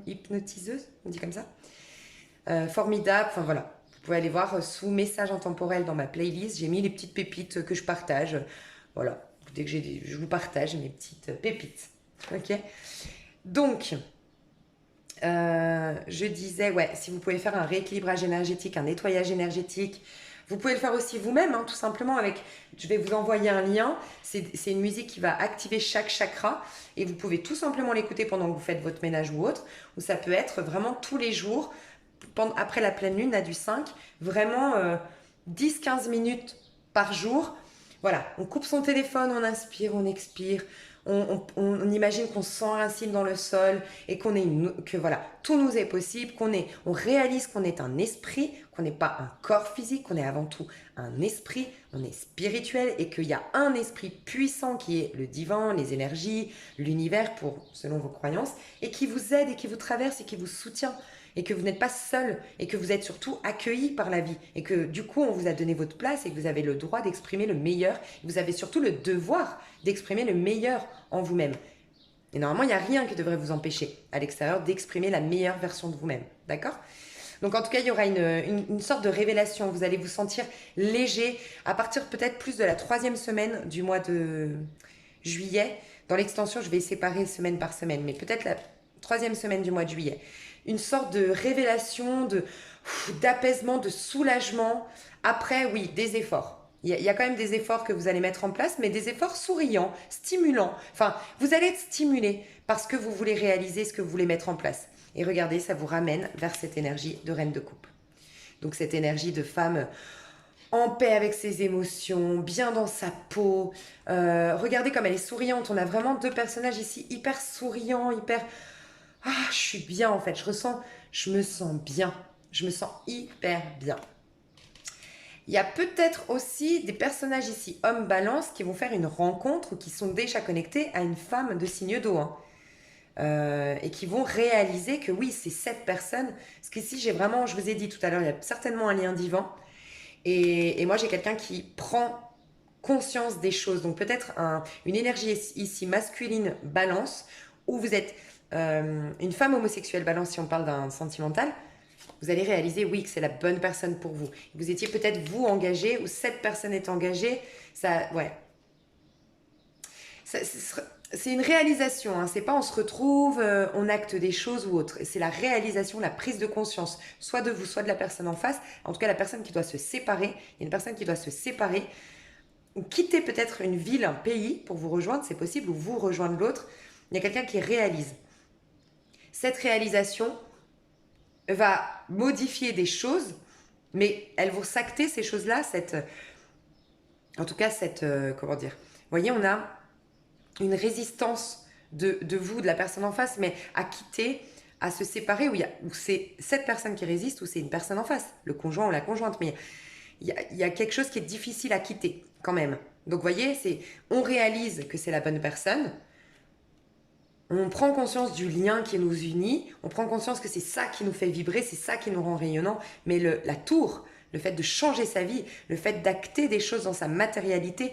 hypnotiseuse, on dit comme ça. Formidable, enfin voilà. Vous pouvez aller voir sous message intemporel dans ma playlist. J'ai mis les petites pépites que je partage. Voilà, dès que je vous partage mes petites pépites. Ok. Donc, je disais, ouais, si vous pouvez faire un rééquilibrage énergétique, un nettoyage énergétique, vous pouvez le faire aussi vous-même, hein, tout simplement avec, je vais vous envoyer un lien, c'est une musique qui va activer chaque chakra et vous pouvez tout simplement l'écouter pendant que vous faites votre ménage ou autre, ou ça peut être vraiment tous les jours, après la pleine lune, là du 5, vraiment 10-15 minutes par jour. Voilà, on coupe son téléphone, on inspire, on expire, on imagine qu'on s'enracine dans le sol et que voilà, tout nous est possible, on réalise qu'on est un esprit, qu'on n'est pas un corps physique, qu'on est avant tout un esprit, on est spirituel et qu'il y a un esprit puissant qui est le divin, les énergies, l'univers selon vos croyances et qui vous aide et qui vous traverse et qui vous soutient. Et que vous n'êtes pas seul et que vous êtes surtout accueilli par la vie et que du coup on vous a donné votre place et que vous avez le droit d'exprimer le meilleur. Vous avez surtout le devoir d'exprimer le meilleur en vous-même. Et normalement, il n'y a rien qui devrait vous empêcher à l'extérieur d'exprimer la meilleure version de vous-même. D'accord ? Donc en tout cas, il y aura une sorte de révélation. Vous allez vous sentir léger à partir peut-être plus de la 3e semaine du mois de juillet. Dans l'extension, je vais séparer semaine par semaine, mais peut-être la 3e semaine du mois de juillet. Une sorte de révélation, d'apaisement, de soulagement. Après, oui, des efforts. Il y a quand même des efforts que vous allez mettre en place, mais des efforts souriants, stimulants. Enfin, vous allez être stimulé parce que vous voulez réaliser ce que vous voulez mettre en place. Et regardez, ça vous ramène vers cette énergie de reine de coupe. Donc cette énergie de femme en paix avec ses émotions, bien dans sa peau. Regardez comme elle est souriante. On a vraiment 2 personnages ici hyper souriants, hyper... Ah, je suis bien en fait, je me sens bien, je me sens hyper bien. Il y a peut-être aussi des personnages ici, hommes balance, qui vont faire une rencontre ou qui sont déjà connectés à une femme de signe d'eau. Hein. Et qui vont réaliser que oui, c'est cette personne. Parce qu'ici, je vous ai dit tout à l'heure, il y a certainement un lien divin. Et moi, j'ai quelqu'un qui prend conscience des choses. Donc peut-être une énergie ici masculine balance, où vous êtes... une femme homosexuelle balance, si on parle d'un sentimental, vous allez réaliser, oui, que c'est la bonne personne pour vous. Vous étiez peut-être vous engagé ou cette personne est engagée. Ouais. C'est une réalisation. Hein. C'est pas on se retrouve, on acte des choses ou autre. C'est la réalisation, la prise de conscience, soit de vous, soit de la personne en face. En tout cas, la personne qui doit se séparer. Il y a une personne qui doit se séparer ou quitter peut-être une ville, un pays pour vous rejoindre, c'est possible, ou vous rejoindre l'autre. Il y a quelqu'un qui réalise. Cette réalisation va modifier des choses, mais elles vont s'acter, ces choses-là, comment dire, vous voyez, on a une résistance de vous, de la personne en face, mais à quitter, à se séparer, où c'est cette personne qui résiste, ou c'est une personne en face, le conjoint ou la conjointe, mais il y a quelque chose qui est difficile à quitter, quand même. Donc, vous voyez, on réalise que c'est la bonne personne, on prend conscience du lien qui nous unit, on prend conscience que c'est ça qui nous fait vibrer, c'est ça qui nous rend rayonnant, mais la tour, le fait de changer sa vie, le fait d'acter des choses dans sa matérialité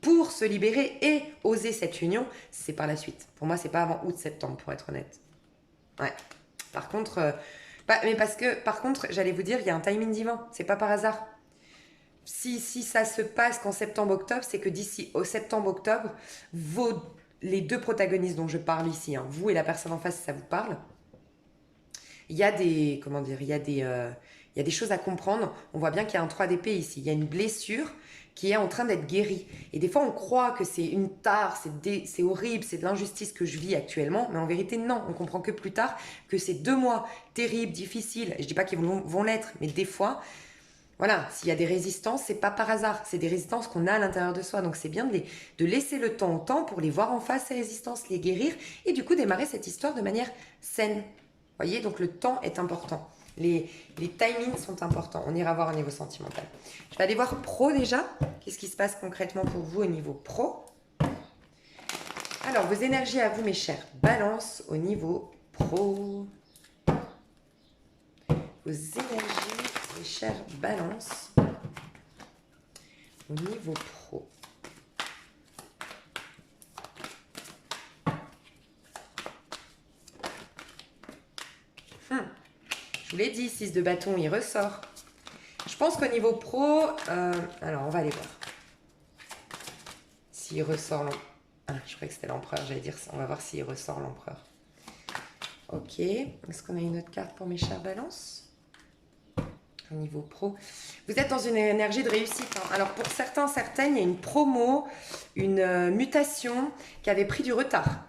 pour se libérer et oser cette union, c'est par la suite. Pour moi, c'est pas avant août-septembre, pour être honnête. Ouais. Par contre, par contre, j'allais vous dire, il y a un timing divin, c'est pas par hasard. Si ça se passe qu'en septembre-octobre, c'est que d'ici au septembre-octobre, les 2 protagonistes dont je parle ici, hein, vous et la personne en face, si ça vous parle, il y a des, comment dire, il y a des choses à comprendre. On voit bien qu'il y a un 3 d'épée ici. Il y a une blessure qui est en train d'être guérie. Et des fois, on croit que c'est une tare, c'est horrible, c'est de l'injustice que je vis actuellement. Mais en vérité, non. On comprend que plus tard que ces 2 mois terribles, difficiles, je ne dis pas qu'ils vont l'être, mais des fois... Voilà, s'il y a des résistances, c'est pas par hasard. C'est des résistances qu'on a à l'intérieur de soi. Donc c'est bien de laisser le temps au temps pour les voir en face, ces résistances, les guérir et du coup démarrer cette histoire de manière saine. Vous voyez, donc le temps est important. Les timings sont importants. On ira voir au niveau sentimental. Je vais aller voir pro déjà. Qu'est-ce qui se passe concrètement pour vous au niveau pro ? Alors, vos énergies à vous, mes chers Balance, au niveau pro. Vos énergies, mes chers Balance, au niveau pro. Je vous l'ai dit, 6 de bâton, il ressort. Je pense qu'au niveau pro, alors on va aller voir. S'il ressort l'empereur. Ah, je croyais que c'était l'empereur, j'allais dire ça. On va voir s'il ressort l'empereur. Ok. Est-ce qu'on a une autre carte pour mes chers balances? Au niveau pro. Vous êtes dans une énergie de réussite. Hein. Alors pour certains, certaines, il y a une promo, une mutation qui avait pris du retard.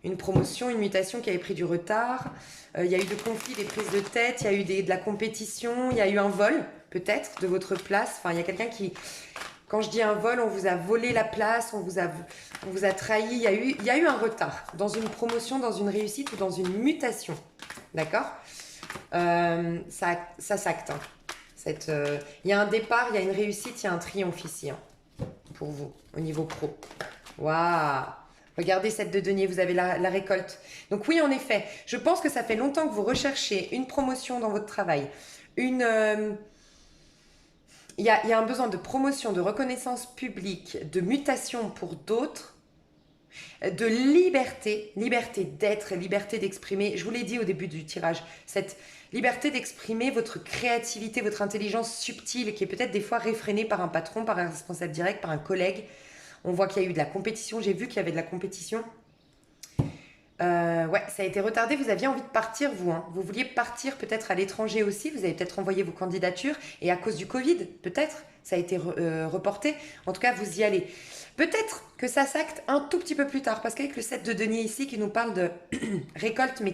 Une promotion, une mutation qui avait pris du retard. Il y a eu de conflits, des prises de tête, il y a eu de la compétition, il y a eu un vol, peut-être, de votre place. Enfin, il y a quelqu'un qui... Quand je dis un vol, on vous a volé la place, on vous a trahi. Il y a eu un retard dans une promotion, dans une réussite ou dans une mutation. D'accord ça s'acte. Hein. Il y a un départ, il y a une réussite, il y a un triomphe ici. Hein, pour vous, au niveau pro. Waouh! Regardez cette de denier, vous avez la récolte. Donc oui, en effet, je pense que ça fait longtemps que vous recherchez une promotion dans votre travail. Il y a un besoin de promotion, de reconnaissance publique, de mutation pour d'autres, de liberté, liberté d'être, liberté d'exprimer. Je vous l'ai dit au début du tirage, cette liberté d'exprimer votre créativité, votre intelligence subtile qui est peut-être des fois réfrénée par un patron, par un responsable direct, par un collègue. On voit qu'il y a eu de la compétition. J'ai vu qu'il y avait de la compétition. Ouais, ça a été retardé. Vous aviez envie de partir, vous. Hein. Vous vouliez partir peut-être à l'étranger aussi. Vous avez peut-être envoyé vos candidatures. Et à cause du Covid, peut-être, ça a été reporté. En tout cas, vous y allez. Peut-être que ça s'acte un tout petit peu plus tard. Parce qu'avec le 7 de denier ici, qui nous parle de récolte, mais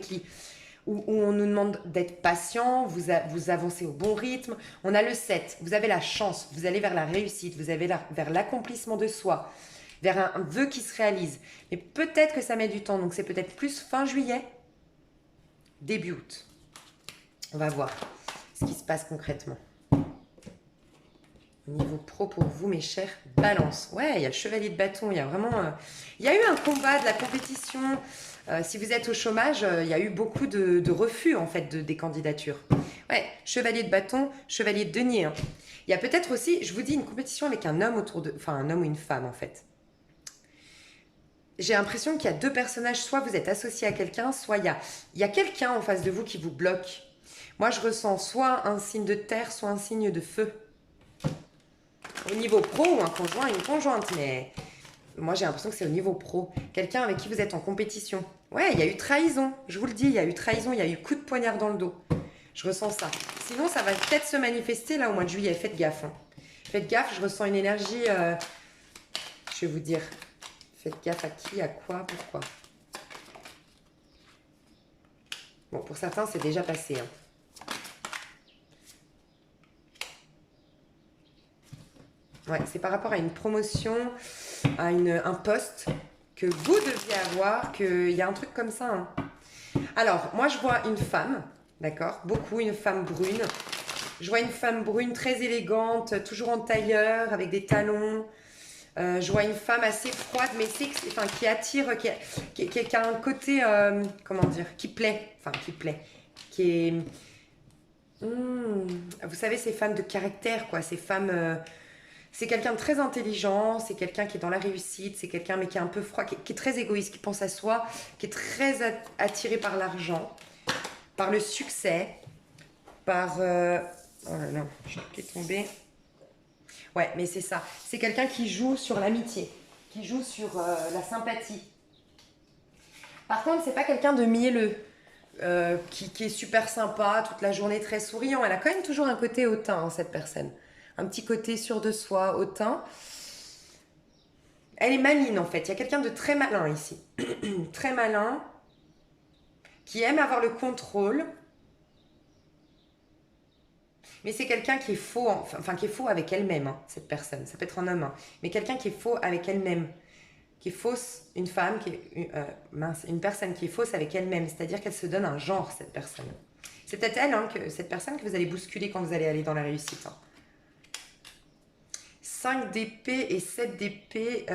où on nous demande d'être patient, vous avancez au bon rythme. On a le 7, vous avez la chance, vous allez vers la réussite, vous allez vers l'accomplissement de soi, vers un vœu qui se réalise. Mais peut-être que ça met du temps, donc c'est peut-être plus fin juillet, début août. On va voir ce qui se passe concrètement. Au niveau pro pour vous, mes chers Balance. Ouais, il y a le chevalier de bâton, il y a vraiment... il y a eu un combat, de la compétition... si vous êtes au chômage, il y a eu beaucoup de refus en fait des candidatures. Ouais, chevalier de bâton, chevalier de denier. Hein. Il y a peut-être aussi, je vous dis, une compétition avec un homme enfin un homme ou une femme en fait. J'ai l'impression qu'il y a deux personnages, soit vous êtes associé à quelqu'un, soit il y a quelqu'un en face de vous qui vous bloque. Moi je ressens soit un signe de terre, soit un signe de feu. Au niveau pro ou un conjoint, une conjointe, mais... Moi, j'ai l'impression que c'est au niveau pro. Quelqu'un avec qui vous êtes en compétition. Ouais, il y a eu trahison. Je vous le dis, il y a eu trahison, il y a eu coup de poignard dans le dos. Je ressens ça. Sinon, ça va peut-être se manifester là au mois de juillet. Faites gaffe. Hein. Faites gaffe, je ressens une énergie... je vais vous dire. Faites gaffe à qui, à quoi, pourquoi. Bon, pour certains, c'est déjà passé. Hein. Ouais, c'est par rapport à une promotion, à un poste que vous deviez avoir, qu'il y a un truc comme ça. Hein. Alors, moi, je vois une femme, d'accord? Beaucoup, une femme brune. Je vois une femme brune très élégante, toujours en tailleur, avec des talons. Je vois une femme assez froide, mais enfin, qui attire, qui a un côté, comment dire, qui plaît. Enfin, qui plaît. Qui est... vous savez, ces femmes de caractère, quoi. Ces femmes... c'est quelqu'un de très intelligent, c'est quelqu'un qui est dans la réussite, c'est quelqu'un mais qui est un peu froid, qui est très égoïste, qui pense à soi, qui est très attiré par l'argent, par le succès, par... oh là là, je suis tombée. Ouais, mais c'est ça. C'est quelqu'un qui joue sur l'amitié, qui joue sur la sympathie. Par contre, c'est pas quelqu'un de mielleux, qui est super sympa, toute la journée très souriant. Elle a quand même toujours un côté hautain, hein, cette personne. Un petit côté sûr de soi, hautain. Elle est maline en fait. Il y a quelqu'un de très malin ici. Très malin. Qui aime avoir le contrôle. Mais c'est quelqu'un qui est faux. Enfin, qui est faux avec elle-même, hein, cette personne. Ça peut être un homme. Hein, mais quelqu'un qui est faux avec elle-même. Qui est fausse, une femme, une personne qui est fausse avec elle-même. C'est-à-dire qu'elle se donne un genre, cette personne. C'est peut-être elle, hein, cette personne que vous allez bousculer quand vous allez aller dans la réussite. Hein. 5 d'épée et 7 d'épée.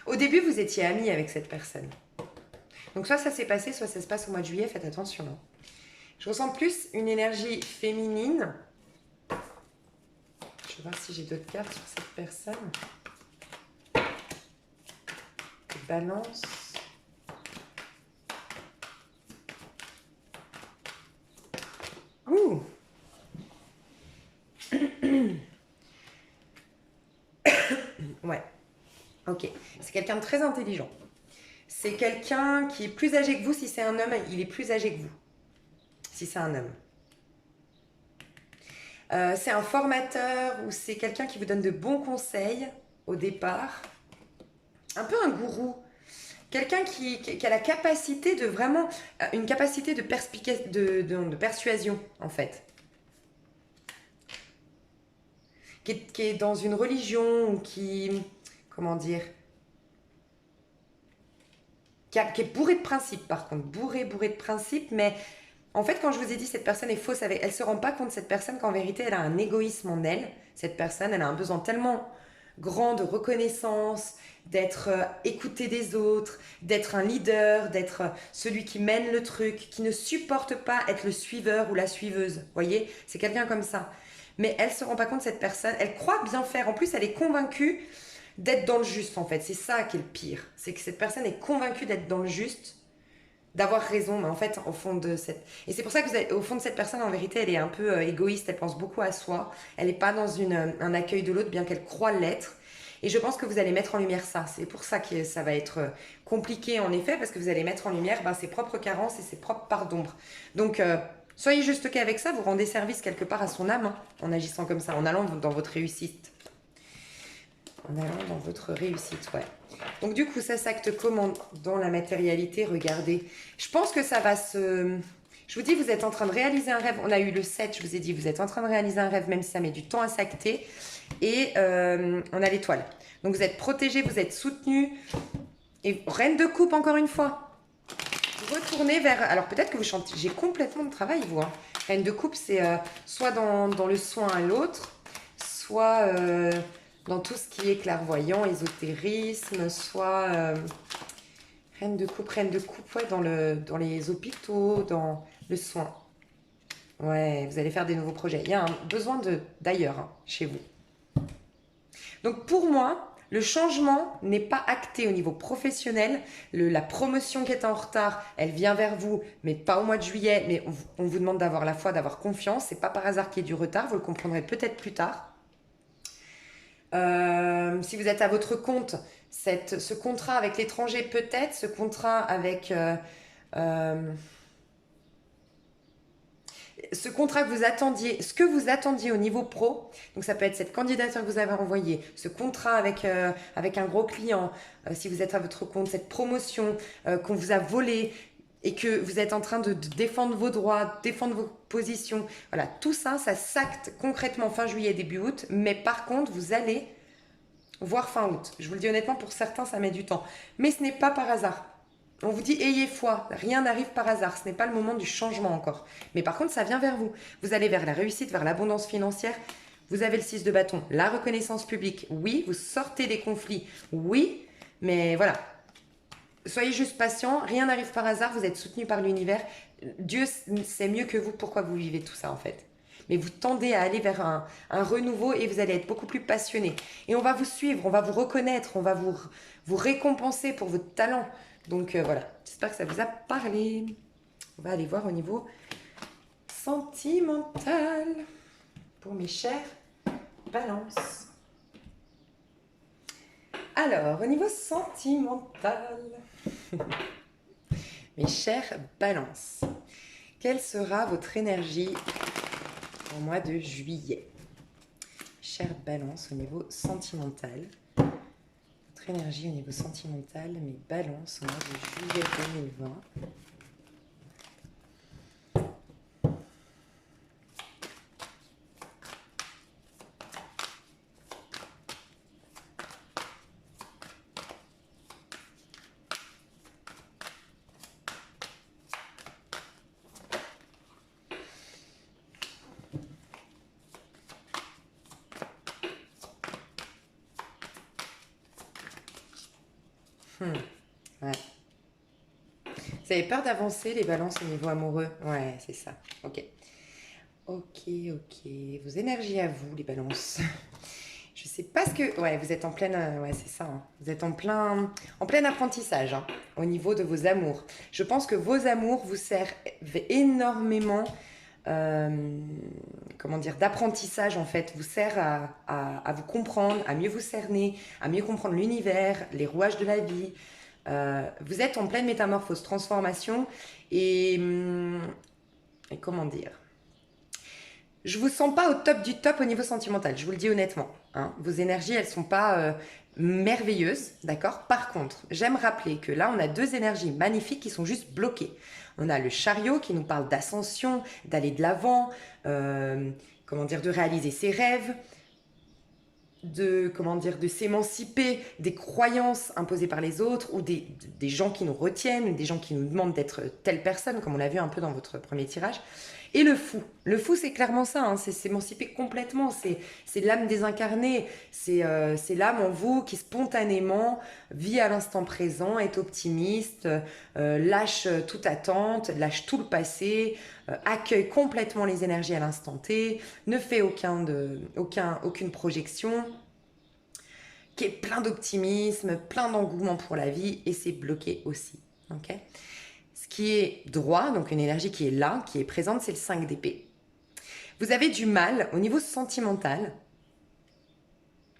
Au début, vous étiez amis avec cette personne. Donc soit ça s'est passé, soit ça se passe au mois de juillet, faites attention. Hein. Je ressens plus une énergie féminine. Je vais voir si j'ai d'autres cartes sur cette personne. Balance. Ouh. Ouais. Ok. C'est quelqu'un de très intelligent. C'est quelqu'un qui est plus âgé que vous. Si c'est un homme, il est plus âgé que vous. Si c'est un homme. C'est un formateur ou c'est quelqu'un qui vous donne de bons conseils au départ. Un peu un gourou. Quelqu'un qui a la capacité de vraiment... Une capacité de persuasion, en fait. Qui est dans une religion ou qui... Comment dire qui est bourré de principes, par contre. Bourré de principes, mais... En fait, quand je vous ai dit cette personne est fausse, elle ne se rend pas compte, cette personne, qu'en vérité, elle a un égoïsme en elle. Cette personne, elle a un besoin tellement grand de reconnaissance, d'être écoutée des autres, d'être un leader, d'être celui qui mène le truc, qui ne supporte pas être le suiveur ou la suiveuse. Vous voyez, c'est quelqu'un comme ça. Mais elle ne se rend pas compte, cette personne, elle croit bien faire. En plus, elle est convaincue d'être dans le juste, en fait. C'est ça qui est le pire. C'est que cette personne est convaincue d'être dans le juste, d'avoir raison, mais en fait, au fond de cette... Et c'est pour ça que au fond de cette personne, en vérité, elle est un peu égoïste, elle pense beaucoup à soi, elle n'est pas dans un accueil de l'autre, bien qu'elle croit l'être. Et je pense que vous allez mettre en lumière ça. C'est pour ça que ça va être compliqué, en effet, parce que vous allez mettre en lumière ses propres carences et ses propres parts d'ombre. Donc, soyez juste OK avec ça, vous rendez service quelque part à son âme, hein, en agissant comme ça, en allant dans votre réussite. En allant dans votre réussite, ouais. Donc du coup, ça s'acte comment dans la matérialité? Regardez. Je pense que ça va se... Je vous dis, vous êtes en train de réaliser un rêve. On a eu le 7, je vous ai dit, vous êtes en train de réaliser un rêve, même si ça met du temps à s'acter. Et on a l'étoile. Donc vous êtes protégé, vous êtes soutenu. Et reine de coupe, encore une fois. Retournez vers... Alors peut-être que vous chantez... J'ai complètement de travail, vous. Hein. Reine de coupe, c'est soit dans le soin à l'autre, soit... dans tout ce qui est clairvoyant, ésotérisme, soit reine de coupe, ouais, dans les hôpitaux, dans le soin. Ouais, vous allez faire des nouveaux projets. Il y a un besoin d'ailleurs, hein, chez vous. Donc pour moi, le changement n'est pas acté au niveau professionnel. La promotion qui est en retard, elle vient vers vous, mais pas au mois de juillet. Mais on vous demande d'avoir la foi, d'avoir confiance. C'est pas par hasard qu'il y ait du retard. Vous le comprendrez peut-être plus tard. Si vous êtes à votre compte, ce contrat avec l'étranger peut-être, ce contrat avec... ce contrat que vous attendiez, ce que vous attendiez au niveau pro, donc ça peut être cette candidature que vous avez envoyée, ce contrat avec un gros client, si vous êtes à votre compte, cette promotion qu'on vous a volée et que vous êtes en train de défendre vos droits, défendre vos positions, voilà, tout ça, ça s'acte concrètement fin juillet, début août, mais par contre, vous allez voir fin août. Je vous le dis honnêtement, pour certains, ça met du temps. Mais ce n'est pas par hasard. On vous dit ayez foi, rien n'arrive par hasard, ce n'est pas le moment du changement encore. Mais par contre, ça vient vers vous. Vous allez vers la réussite, vers l'abondance financière. Vous avez le 6 de bâton, la reconnaissance publique, oui. Vous sortez des conflits, oui. Mais voilà, soyez juste patient, rien n'arrive par hasard, vous êtes soutenu par l'univers. Dieu sait mieux que vous pourquoi vous vivez tout ça en fait. Mais vous tendez à aller vers un renouveau et vous allez être beaucoup plus passionné. Et on va vous suivre, on va vous reconnaître, on va vous récompenser pour votre talent. Donc voilà, j'espère que ça vous a parlé. On va aller voir au niveau sentimental pour mes chers balances. Alors, au niveau sentimental, mes chers balances, quelle sera votre énergie au mois de juillet? Chère balance au niveau sentimental. Votre énergie au niveau sentimental, mes balances au mois de juillet 2020. avez peur d'avancer, les balances au niveau amoureux? Ouais, c'est ça. Ok. Ok, ok. Vos énergies à vous, les balances. Je sais pas ce que... Ouais, vous êtes en pleine... Ouais, c'est ça, hein. Vous êtes en plein apprentissage, hein, au niveau de vos amours. Je pense que vos amours vous servent énormément... euh, comment dire, d'apprentissage en fait, vous sert à vous comprendre, à mieux vous cerner, à mieux comprendre l'univers, les rouages de la vie. Vous êtes en pleine métamorphose, transformation et comment dire, je vous sens pas au top du top au niveau sentimental, je vous le dis honnêtement, hein. Vos énergies, elles sont pas merveilleuses, d'accord. Par contre, j'aime rappeler que là, on a deux énergies magnifiques qui sont juste bloquées. On a le chariot qui nous parle d'ascension, d'aller de l'avant, comment dire, de réaliser ses rêves, de comment dire, de s'émanciper des croyances imposées par les autres ou des gens qui nous retiennent, des gens qui nous demandent d'être telle personne, comme on l'a vu un peu dans votre premier tirage. Et le fou c'est clairement ça, hein, c'est s'émanciper complètement, c'est l'âme désincarnée, c'est l'âme en vous qui spontanément vit à l'instant présent, est optimiste, lâche toute attente, lâche tout le passé, accueille complètement les énergies à l'instant T, ne fait aucune projection, qui est plein d'optimisme, plein d'engouement pour la vie, et c'est bloqué aussi. Ok. Ce qui est droit, donc une énergie qui est là, qui est présente, c'est le 5 d'épée. Vous avez du mal au niveau sentimental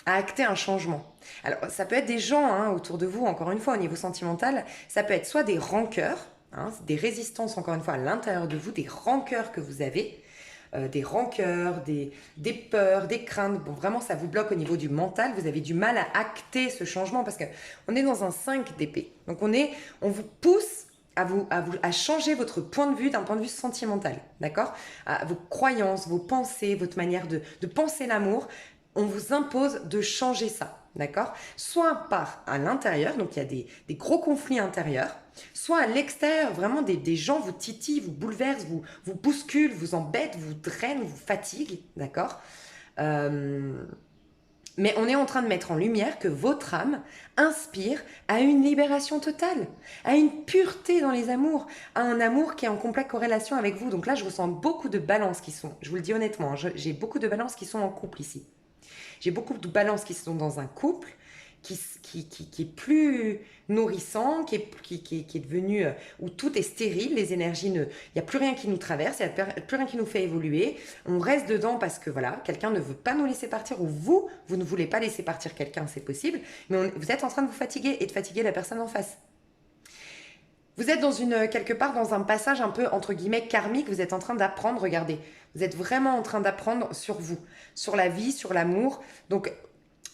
à acter un changement. Alors, ça peut être des gens, hein, autour de vous, encore une fois, au niveau sentimental, ça peut être soit des rancœurs, hein, des résistances, encore une fois, à l'intérieur de vous, des rancœurs que vous avez, des rancœurs, des peurs, des craintes. Bon, vraiment, ça vous bloque au niveau du mental. Vous avez du mal à acter ce changement parce qu'on est dans un 5 d'épée. Donc, on vous pousse à changer votre point de vue d'un point de vue sentimental, d'accord? Vos croyances, vos pensées, votre manière de penser l'amour, on vous impose de changer ça, d'accord? Soit par à l'intérieur, donc il y a des gros conflits intérieurs, soit à l'extérieur, vraiment des gens vous titillent, vous bouleversent, vous bousculent, vous embêtent, vous drainent, vous fatiguent, d'accord? Euh, mais on est en train de mettre en lumière que votre âme inspire à une libération totale, à une pureté dans les amours, à un amour qui est en complète corrélation avec vous. Donc là, je ressens beaucoup de balances qui sont, je vous le dis honnêtement, j'ai beaucoup de balances qui sont en couple ici. J'ai beaucoup de balances qui sont dans un couple qui est plus nourrissant, qui est devenu, où tout est stérile, les énergies, il n'y a plus rien qui nous traverse, il n'y a plus rien qui nous fait évoluer. On reste dedans parce que voilà, quelqu'un ne veut pas nous laisser partir ou vous ne voulez pas laisser partir quelqu'un, c'est possible, mais vous êtes en train de vous fatiguer et de fatiguer la personne en face. Vous êtes quelque part dans un passage un peu entre guillemets karmique, vous êtes en train d'apprendre, regardez, vous êtes vraiment en train d'apprendre sur vous, sur la vie, sur l'amour. Donc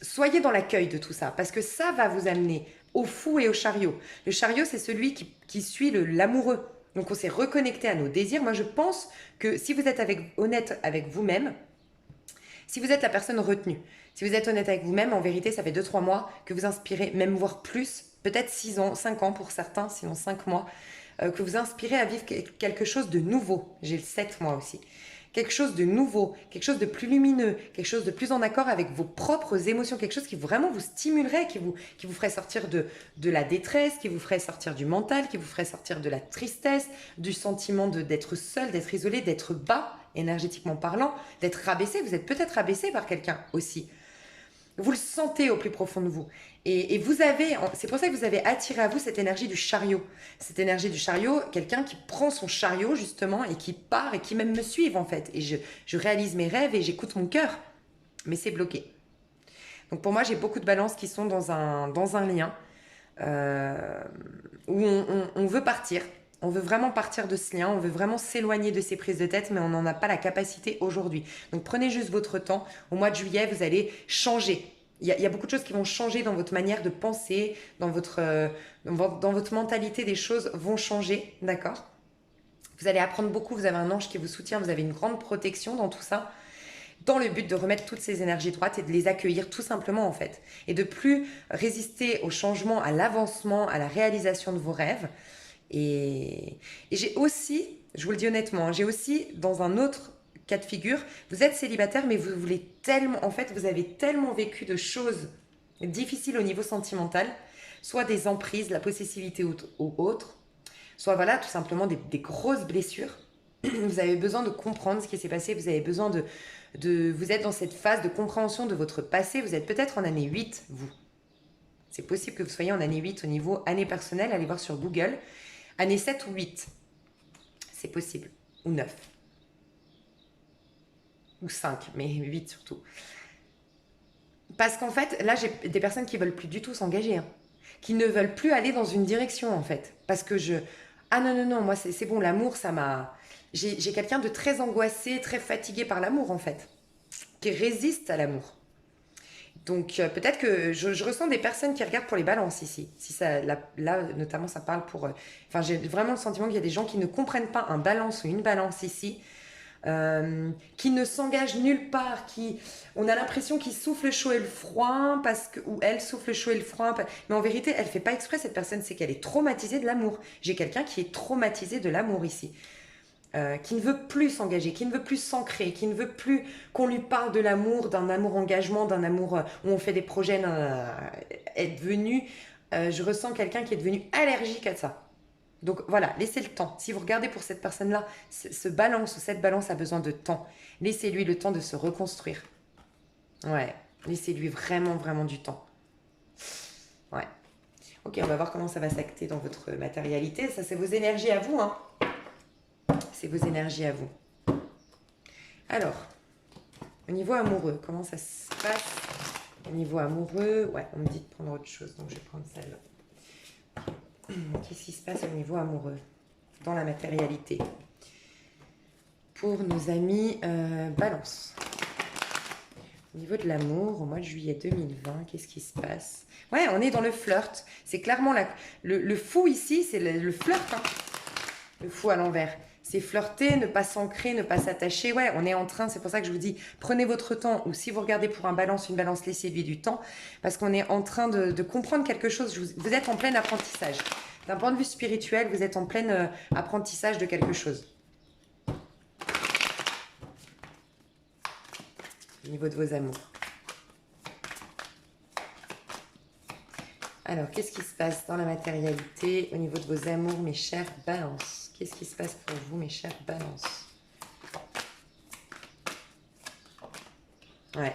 soyez dans l'accueil de tout ça, parce que ça va vous amener au fou et au chariot. Le chariot, c'est celui qui suit l'amoureux. Donc on s'est reconnecté à nos désirs. Moi je pense que si vous êtes honnête avec vous-même, si vous êtes la personne retenue, si vous êtes honnête avec vous-même, en vérité, ça fait 2 3 mois que vous inspirez, même voire plus, peut-être 6 ans, 5 ans pour certains, sinon 5 mois, que vous inspirez à vivre quelque chose de nouveau. J'ai le 7 mois aussi. Quelque chose de nouveau, quelque chose de plus lumineux, quelque chose de plus en accord avec vos propres émotions, quelque chose qui vraiment vous stimulerait, qui vous ferait sortir de la détresse, qui vous ferait sortir du mental, qui vous ferait sortir de la tristesse, du sentiment d'être seul, d'être isolé, d'être bas, énergétiquement parlant, d'être rabaissé. Vous êtes peut-être rabaissé par quelqu'un aussi. Vous le sentez au plus profond de vous. Et c'est pour ça que vous avez attiré à vous cette énergie du chariot. Cette énergie du chariot, quelqu'un qui prend son chariot justement et qui part et qui même me suivent en fait. Et je réalise mes rêves et j'écoute mon cœur. Mais c'est bloqué. Donc pour moi, j'ai beaucoup de balances qui sont dans un lien euh, où on veut partir. On veut vraiment partir de ce lien, on veut vraiment s'éloigner de ces prises de tête, mais on n'en a pas la capacité aujourd'hui. Donc prenez juste votre temps. Au mois de juillet, vous allez changer. Il y a beaucoup de choses qui vont changer dans votre manière de penser, dans votre mentalité, des choses vont changer, d'accord? Vous allez apprendre beaucoup, vous avez un ange qui vous soutient, vous avez une grande protection dans tout ça, dans le but de remettre toutes ces énergies droites et de les accueillir tout simplement en fait. Et de plus résister au changement, à l'avancement, à la réalisation de vos rêves. Et j'ai aussi, je vous le dis honnêtement, hein, j'ai aussi dans un autre cas de figure, vous êtes célibataire mais vous voulez tellement, en fait vous avez tellement vécu de choses difficiles au niveau sentimental, soit des emprises, la possessivité ou autre. soit voilà, tout simplement des grosses blessures. Vous avez besoin de comprendre ce qui s'est passé, vous avez besoin vous êtes dans cette phase de compréhension de votre passé, vous êtes peut-être en année 8, vous. C'est possible que vous soyez en année 8 au niveau année personnelle, allez voir sur Google, année 7 ou 8. C'est possible, ou 9. Ou 5, mais 8 surtout. Parce qu'en fait, là, j'ai des personnes qui veulent plus du tout s'engager, hein, qui ne veulent plus aller dans une direction, en fait. Parce que ah non, non, non, moi, c'est bon, l'amour, ça m'a... J'ai quelqu'un de très angoissé, très fatigué par l'amour, en fait, qui résiste à l'amour. Donc, peut-être que je ressens des personnes qui regardent pour les balances ici. Si ça, là, notamment, ça parle pour... Enfin, j'ai vraiment le sentiment qu'il y a des gens qui ne comprennent pas un balance ou une balance ici, qui ne s'engage nulle part, on a l'impression qu'il souffle le chaud et le froid, ou elle souffle le chaud et le froid, mais en vérité, elle fait pas exprès, cette personne, c'est qu'elle est traumatisée de l'amour. J'ai quelqu'un qui est traumatisé de l'amour ici, qui ne veut plus s'engager, qui ne veut plus s'ancrer, qui ne veut plus qu'on lui parle de l'amour, d'un amour engagement, d'un amour où on fait des projets, je ressens quelqu'un qui est devenu allergique à ça. Donc voilà, laissez le temps. Si vous regardez pour cette personne-là, cette balance a besoin de temps. Laissez-lui le temps de se reconstruire. Ouais, laissez-lui vraiment, vraiment du temps. Ouais. Ok, on va voir comment ça va s'acter dans votre matérialité. Ça, c'est vos énergies à vous, hein. C'est vos énergies à vous. Alors, au niveau amoureux, comment ça se passe? Au niveau amoureux, ouais, on me dit de prendre autre chose, donc je vais prendre celle-là. Qu'est-ce qui se passe au niveau amoureux dans la matérialité pour nos amis Balance? Au niveau de l'amour, au mois de juillet 2020, qu'est-ce qui se passe? Ouais, on est dans le flirt. C'est clairement le fou ici, c'est le flirt. Hein. Le fou à l'envers. C'est flirter, ne pas s'ancrer, ne pas s'attacher. Ouais, on est en train, c'est pour ça que je vous dis, prenez votre temps. Ou si vous regardez pour un balance, une balance, laissez-lui du temps. Parce qu'on est en train de comprendre quelque chose. Vous êtes en plein apprentissage. D'un point de vue spirituel, vous êtes en plein apprentissage de quelque chose. Au niveau de vos amours. Alors, qu'est-ce qui se passe dans la matérialité au niveau de vos amours, mes chers balances? Qu'est-ce qui se passe pour vous, mes chers balances? Ouais.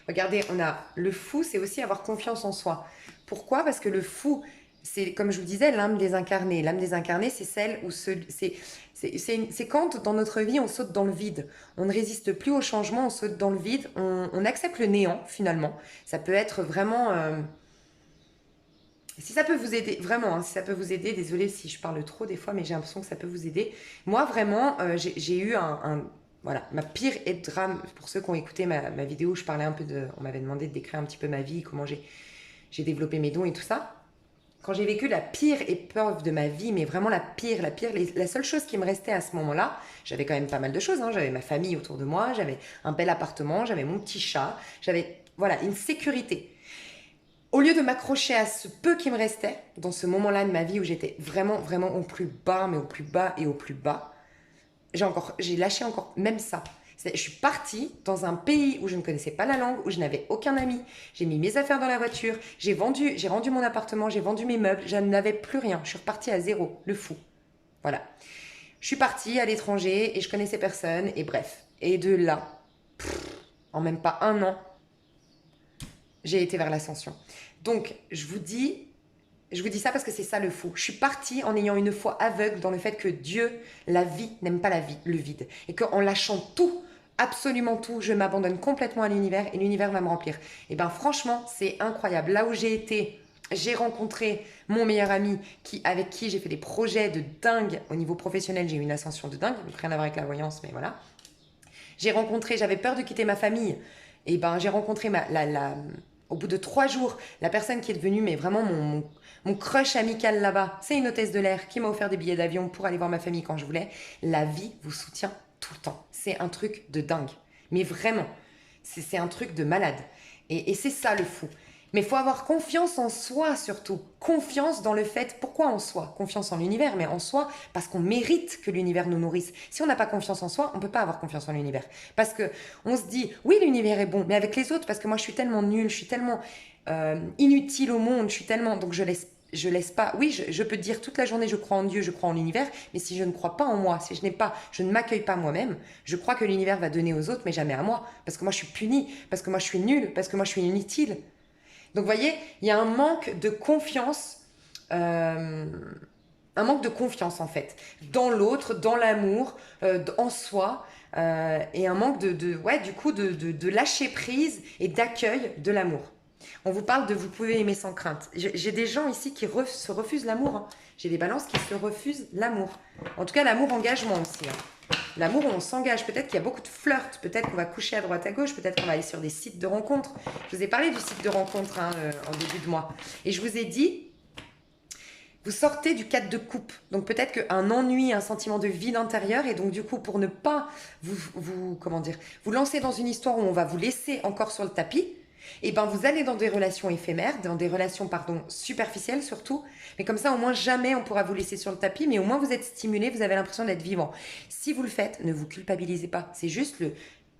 Regardez, on a le fou, c'est aussi avoir confiance en soi. Pourquoi? Parce que le fou, c'est, comme je vous disais, l'âme désincarnée. L'âme désincarnée, c'est celle où c'est quand dans notre vie, on saute dans le vide. On ne résiste plus au changement, on saute dans le vide, on accepte le néant, finalement. Ça peut être vraiment... Si ça peut vous aider, vraiment, hein, si ça peut vous aider, désolée si je parle trop des fois, mais j'ai l'impression que ça peut vous aider. Moi, vraiment, j'ai eu voilà, ma pire drame, pour ceux qui ont écouté ma vidéo où je parlais un peu on m'avait demandé de décrire un petit peu ma vie, comment j'ai développé mes dons et tout ça. Quand j'ai vécu la pire épreuve de ma vie, mais vraiment la pire, la seule chose qui me restait à ce moment-là, j'avais quand même pas mal de choses, hein, j'avais ma famille autour de moi, j'avais un bel appartement, j'avais mon petit chat, j'avais, voilà, une sécurité. Au lieu de m'accrocher à ce peu qui me restait, dans ce moment-là de ma vie où j'étais vraiment, vraiment au plus bas, mais au plus bas et au plus bas, j'ai lâché encore même ça. Je suis partie dans un pays où je ne connaissais pas la langue, où je n'avais aucun ami. J'ai mis mes affaires dans la voiture, j'ai rendu mon appartement, j'ai vendu mes meubles, je n'avais plus rien. Je suis repartie à zéro, le fou. Voilà. Je suis partie à l'étranger et je connaissais personne, et bref. Et de là, en même pas un an, j'ai été vers l'ascension. Donc, je vous dis ça parce que c'est ça le fou. Je suis partie en ayant une foi aveugle dans le fait que Dieu, la vie, n'aime pas le vide. Et qu'en lâchant tout, absolument tout, je m'abandonne complètement à l'univers et l'univers va me remplir. Et bien franchement, c'est incroyable. Là où j'ai été, j'ai rencontré mon meilleur ami avec qui j'ai fait des projets de dingue. Au niveau professionnel, j'ai eu une ascension de dingue. Rien à voir avec la voyance, mais voilà. J'avais peur de quitter ma famille. Et ben j'ai rencontré au bout de 3 jours, la personne qui est devenue mais vraiment mon crush amical là-bas. C'est une hôtesse de l'air qui m'a offert des billets d'avion pour aller voir ma famille quand je voulais. La vie vous soutient tout le temps. C'est un truc de dingue. Mais vraiment, c'est un truc de malade. Et c'est ça le fou. Mais il faut avoir confiance en soi surtout. Confiance dans le fait, pourquoi en soi? Confiance en l'univers, mais en soi, parce qu'on mérite que l'univers nous nourrisse. Si on n'a pas confiance en soi, on ne peut pas avoir confiance en l'univers. Parce qu'on se dit, oui, l'univers est bon, mais avec les autres, parce que moi je suis tellement nulle, je suis tellement inutile au monde, donc je je laisse pas. Oui, je peux te dire toute la journée, je crois en Dieu, je crois en l'univers, mais si je ne crois pas en moi, si je ne m'accueille pas moi-même, je crois que l'univers va donner aux autres, mais jamais à moi, parce que moi je suis punie, parce que moi je suis nulle, parce que moi je suis inutile. Donc, vous voyez, il y a un manque de confiance, un manque de confiance en fait, dans l'autre, dans l'amour, en soi, et un manque ouais, du coup, de lâcher prise et d'accueil de l'amour. On vous parle de vous pouvez aimer sans crainte. J'ai des gens ici qui se refusent l'amour, hein. J'ai des balances qui se refusent l'amour. En tout cas, l'amour engagement aussi, hein. L'amour, on s'engage. Peut-être qu'il y a beaucoup de flirts. Peut-être qu'on va coucher à droite à gauche. Peut-être qu'on va aller sur des sites de rencontres. Je vous ai parlé du site de rencontre, hein, en début de mois. Et je vous ai dit, vous sortez du cadre de coupe. Donc peut-être qu'un ennui, un sentiment de vide intérieur. Et donc du coup, pour ne pas comment dire, vous lancer dans une histoire où on va vous laisser encore sur le tapis, et ben vous allez dans des relations éphémères, dans des relations, pardon, superficielles surtout, mais comme ça au moins jamais on pourra vous laisser sur le tapis, mais au moins vous êtes stimulé, vous avez l'impression d'être vivant. Si vous le faites, ne vous culpabilisez pas, c'est juste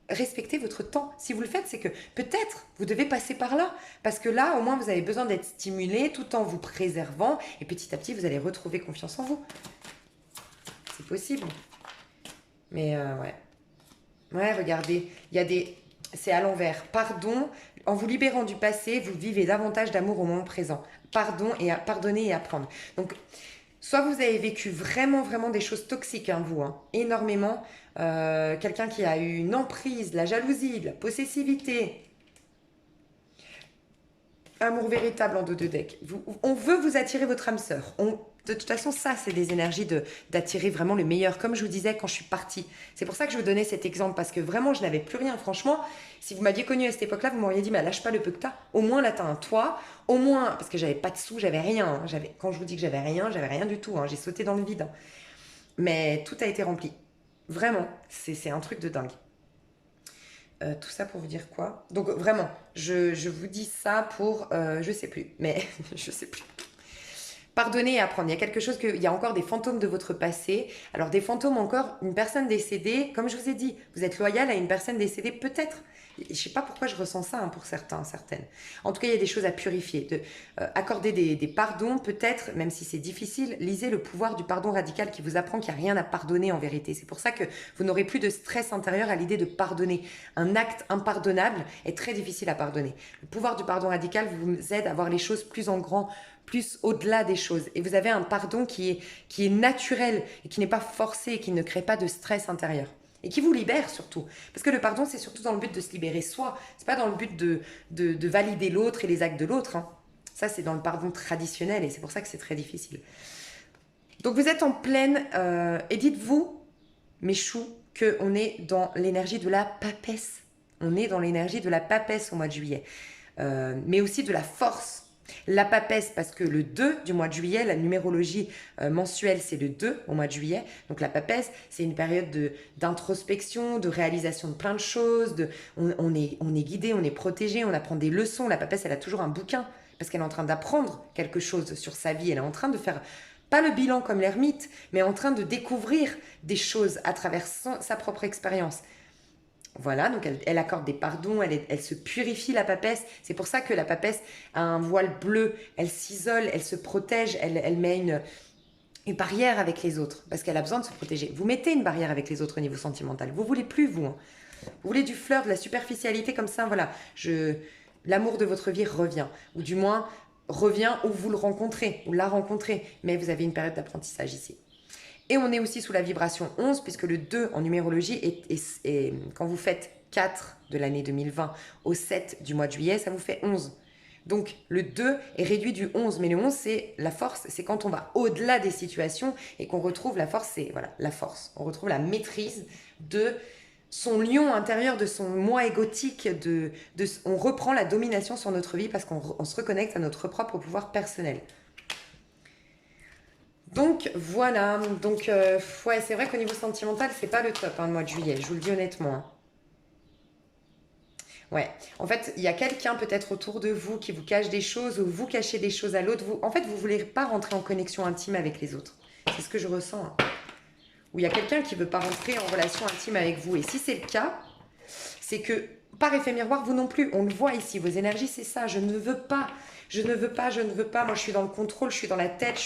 respectez votre temps. Si vous le faites, c'est que peut-être vous devez passer par là, parce que là au moins vous avez besoin d'être stimulé tout en vous préservant, et petit à petit vous allez retrouver confiance en vous. C'est possible. Mais ouais, regardez, il y a des... C'est à l'envers. Pardon, en vous libérant du passé, vous vivez davantage d'amour au moment présent. Pardonner et apprendre. Donc, soit vous avez vécu vraiment, vraiment des choses toxiques, hein, vous, hein, énormément. Quelqu'un qui a eu une emprise, de la jalousie, de la possessivité. Amour véritable en dos de deck. On veut vous attirer votre âme sœur. De toute façon, ça, c'est des énergies d'attirer vraiment le meilleur. Comme je vous disais quand je suis partie. C'est pour ça que je vous donnais cet exemple. Parce que vraiment, je n'avais plus rien. Franchement, si vous m'aviez connue à cette époque-là, vous m'auriez dit, mais lâche pas le peu que t'as. Au moins, là, t'as un toit. Au moins, parce que j'avais pas de sous, j'avais rien. Quand je vous dis que j'avais rien du tout, hein. J'ai sauté dans le vide, hein. Mais tout a été rempli. Vraiment, c'est un truc de dingue. Tout ça pour vous dire quoi? Donc vraiment, je vous dis ça pour... je sais plus, mais je sais plus. Pardonner et apprendre. Il y a quelque chose il y a encore des fantômes de votre passé. Alors des fantômes encore, une personne décédée, comme je vous ai dit, vous êtes loyal à une personne décédée, peut-être. Je ne sais pas pourquoi je ressens ça, hein, pour certains, certaines. En tout cas, il y a des choses à purifier. Accorder des pardons, peut-être, même si c'est difficile, lisez Le pouvoir du pardon radical qui vous apprend qu'il n'y a rien à pardonner en vérité. C'est pour ça que vous n'aurez plus de stress intérieur à l'idée de pardonner. Un acte impardonnable est très difficile à pardonner. Le pouvoir du pardon radical vous aide à voir les choses plus en grand, plus au-delà des choses. Et vous avez un pardon qui est naturel et qui n'est pas forcé et qui ne crée pas de stress intérieur. Et qui vous libère surtout. Parce que le pardon, c'est surtout dans le but de se libérer soi. C'est pas dans le but de valider l'autre et les actes de l'autre, hein. Ça, c'est dans le pardon traditionnel et c'est pour ça que c'est très difficile. Donc vous êtes en pleine... et dites-vous, mes choux, qu'on est dans l'énergie de la papesse. On est dans l'énergie de la papesse au mois de juillet. Mais aussi de la force. La papesse, parce que le 2 du mois de juillet, la numérologie mensuelle, c'est le 2 au mois de juillet. Donc la papesse, c'est une période d'introspection, de réalisation de plein de choses. On est guidé, on est protégé, on apprend des leçons. La papesse, elle a toujours un bouquin, parce qu'elle est en train d'apprendre quelque chose sur sa vie. Elle est en train de faire, pas le bilan comme l'ermite, mais en train de découvrir des choses à travers sa propre expérience. Voilà, donc elle accorde des pardons, elle se purifie, la papesse. C'est pour ça que la papesse a un voile bleu. Elle s'isole, elle se protège, elle met une barrière avec les autres parce qu'elle a besoin de se protéger. Vous mettez une barrière avec les autres au niveau sentimental. Vous voulez plus, vous, hein. Vous voulez du flirt, de la superficialité comme ça. Voilà, l'amour de votre vie revient. Ou du moins, revient où vous le rencontrez, ou la rencontrez. Mais vous avez une période d'apprentissage ici. Et on est aussi sous la vibration 11, puisque le 2 en numérologie, est quand vous faites 4 de l'année 2020 au 7 du mois de juillet, ça vous fait 11. Donc le 2 est réduit du 11, mais le 11, c'est la force, c'est quand on va au-delà des situations et qu'on retrouve la force, c'est voilà, la force. On retrouve la maîtrise de son lion intérieur, de son moi égotique, on reprend la domination sur notre vie parce qu'on se reconnecte à notre propre pouvoir personnel. Donc voilà, donc ouais, c'est vrai qu'au niveau sentimental, c'est pas le top, hein, le mois de juillet, je vous le dis honnêtement, hein. Ouais, en fait, il y a quelqu'un peut-être autour de vous qui vous cache des choses ou vous cachez des choses à l'autre. En fait, vous voulez pas rentrer en connexion intime avec les autres. C'est ce que je ressens, hein. Ou il y a quelqu'un qui veut pas rentrer en relation intime avec vous. Et si c'est le cas, c'est que par effet miroir, vous non plus, on le voit ici, vos énergies, c'est ça, je ne veux pas, je ne veux pas, je ne veux pas, moi je suis dans le contrôle, je suis dans la tête,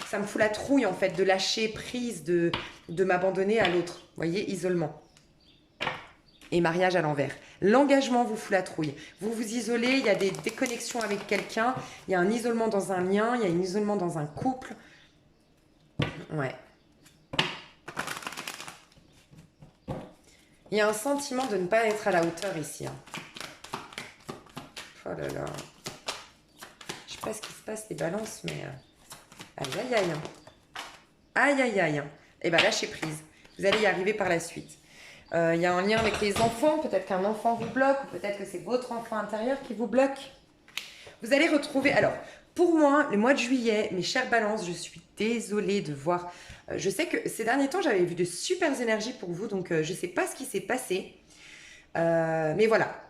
ça me fout la trouille en fait de lâcher prise, de m'abandonner à l'autre, vous voyez, isolement. Et mariage à l'envers. L'engagement vous fout la trouille. Vous vous isolez, il y a des déconnexions avec quelqu'un, il y a un isolement dans un lien, il y a un isolement dans un couple. Ouais. Il y a un sentiment de ne pas être à la hauteur ici. Hein. Oh là là. Je sais pas ce qui se passe, les balances, mais... Aïe, aïe, aïe. Hein. Aïe, aïe, aïe. Et bien, lâchez prise. Vous allez y arriver par la suite. Il y a un lien avec les enfants. Peut-être qu'un enfant vous bloque, ou peut-être que c'est votre enfant intérieur qui vous bloque. Vous allez retrouver... Alors, pour moi, le mois de juillet, mes chères balances, je suis désolée de voir... je sais que ces derniers temps, j'avais vu de super énergies pour vous, donc je ne sais pas ce qui s'est passé. Mais voilà.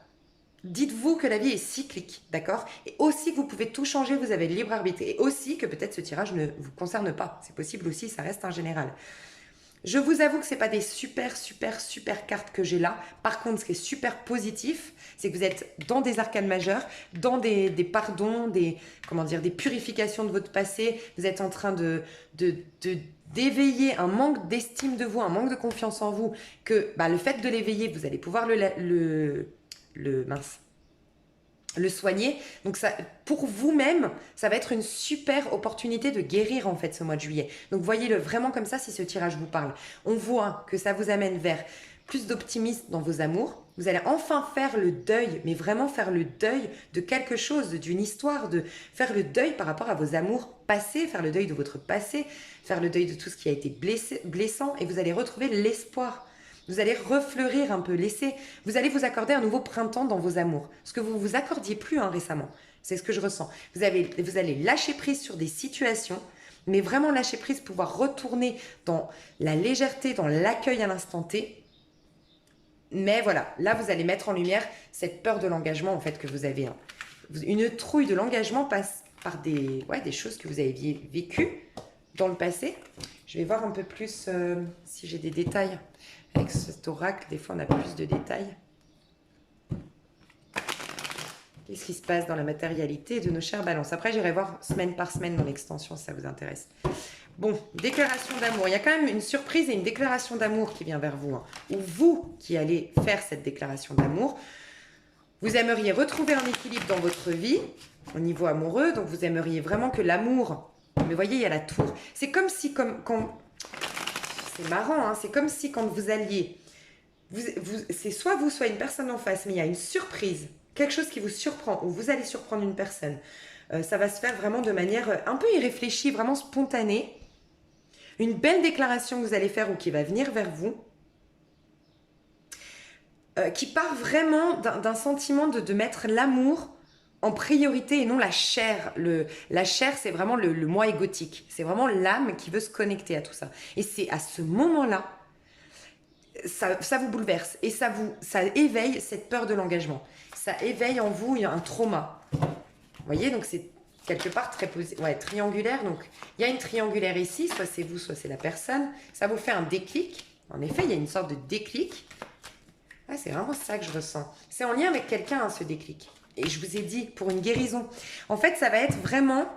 Dites-vous que la vie est cyclique, d'accord? Et aussi que vous pouvez tout changer, vous avez le libre arbitre. Et aussi que peut-être ce tirage ne vous concerne pas. C'est possible aussi, ça reste un général. Je vous avoue que ce n'est pas des super cartes que j'ai là. Par contre, ce qui est super positif, c'est que vous êtes dans des arcanes majeures, dans des pardons, des purifications de votre passé. Vous êtes en train d'éveiller un manque d'estime de vous, un manque de confiance en vous, que le fait de l'éveiller, vous allez pouvoir le soigner. Donc ça, pour vous-même, ça va être une super opportunité de guérir en fait ce mois de juillet. Donc voyez-le vraiment comme ça si ce tirage vous parle. On voit que ça vous amène vers plus d'optimisme dans vos amours. Vous allez enfin faire le deuil, mais vraiment faire le deuil de quelque chose, d'une histoire, de faire le deuil par rapport à vos amours passés, faire le deuil de votre passé, faire le deuil de tout ce qui a été blessant, et vous allez retrouver l'espoir. Vous allez refleurir un peu, vous allez vous accorder un nouveau printemps dans vos amours. Ce que vous ne vous accordiez plus récemment. C'est ce que je ressens. Vous allez lâcher prise sur des situations, mais vraiment lâcher prise, pouvoir retourner dans la légèreté, dans l'accueil à l'instant T. Mais voilà, là vous allez mettre en lumière cette peur de l'engagement en fait que vous avez. Hein. Une trouille de l'engagement passe par des choses que vous avez vécues dans le passé. Je vais voir un peu plus si j'ai des détails. Avec cet oracle, des fois, on a plus de détails. Qu'est-ce qui se passe dans la matérialité de nos chères balances? Après, j'irai voir semaine par semaine dans l'extension, si ça vous intéresse. Bon, déclaration d'amour. Il y a quand même une surprise et une déclaration d'amour qui vient vers vous. Hein, ou vous qui allez faire cette déclaration d'amour. Vous aimeriez retrouver un équilibre dans votre vie, au niveau amoureux. Donc, vous aimeriez vraiment que l'amour... Mais voyez, il y a la tour. C'est comme si, c'est marrant, hein, c'est comme si quand vous alliez, c'est soit vous, soit une personne en face, mais il y a une surprise, quelque chose qui vous surprend, ou vous allez surprendre une personne. Ça va se faire vraiment de manière un peu irréfléchie, vraiment spontanée. Une belle déclaration que vous allez faire ou qui va venir vers vous, qui part vraiment d'un sentiment de mettre l'amour en priorité et non la chair. La chair, c'est vraiment le moi égotique. C'est vraiment l'âme qui veut se connecter à tout ça. Et c'est à ce moment-là, ça vous bouleverse et ça éveille cette peur de l'engagement. Ça éveille en vous un trauma. Vous voyez, donc c'est quelque part très triangulaire. Donc il y a une triangulaire ici, soit c'est vous, soit c'est la personne. Ça vous fait un déclic. En effet, il y a une sorte de déclic. Ah, c'est vraiment ça que je ressens. C'est en lien avec quelqu'un, hein, ce déclic. Et je vous ai dit, pour une guérison. En fait, ça va être vraiment...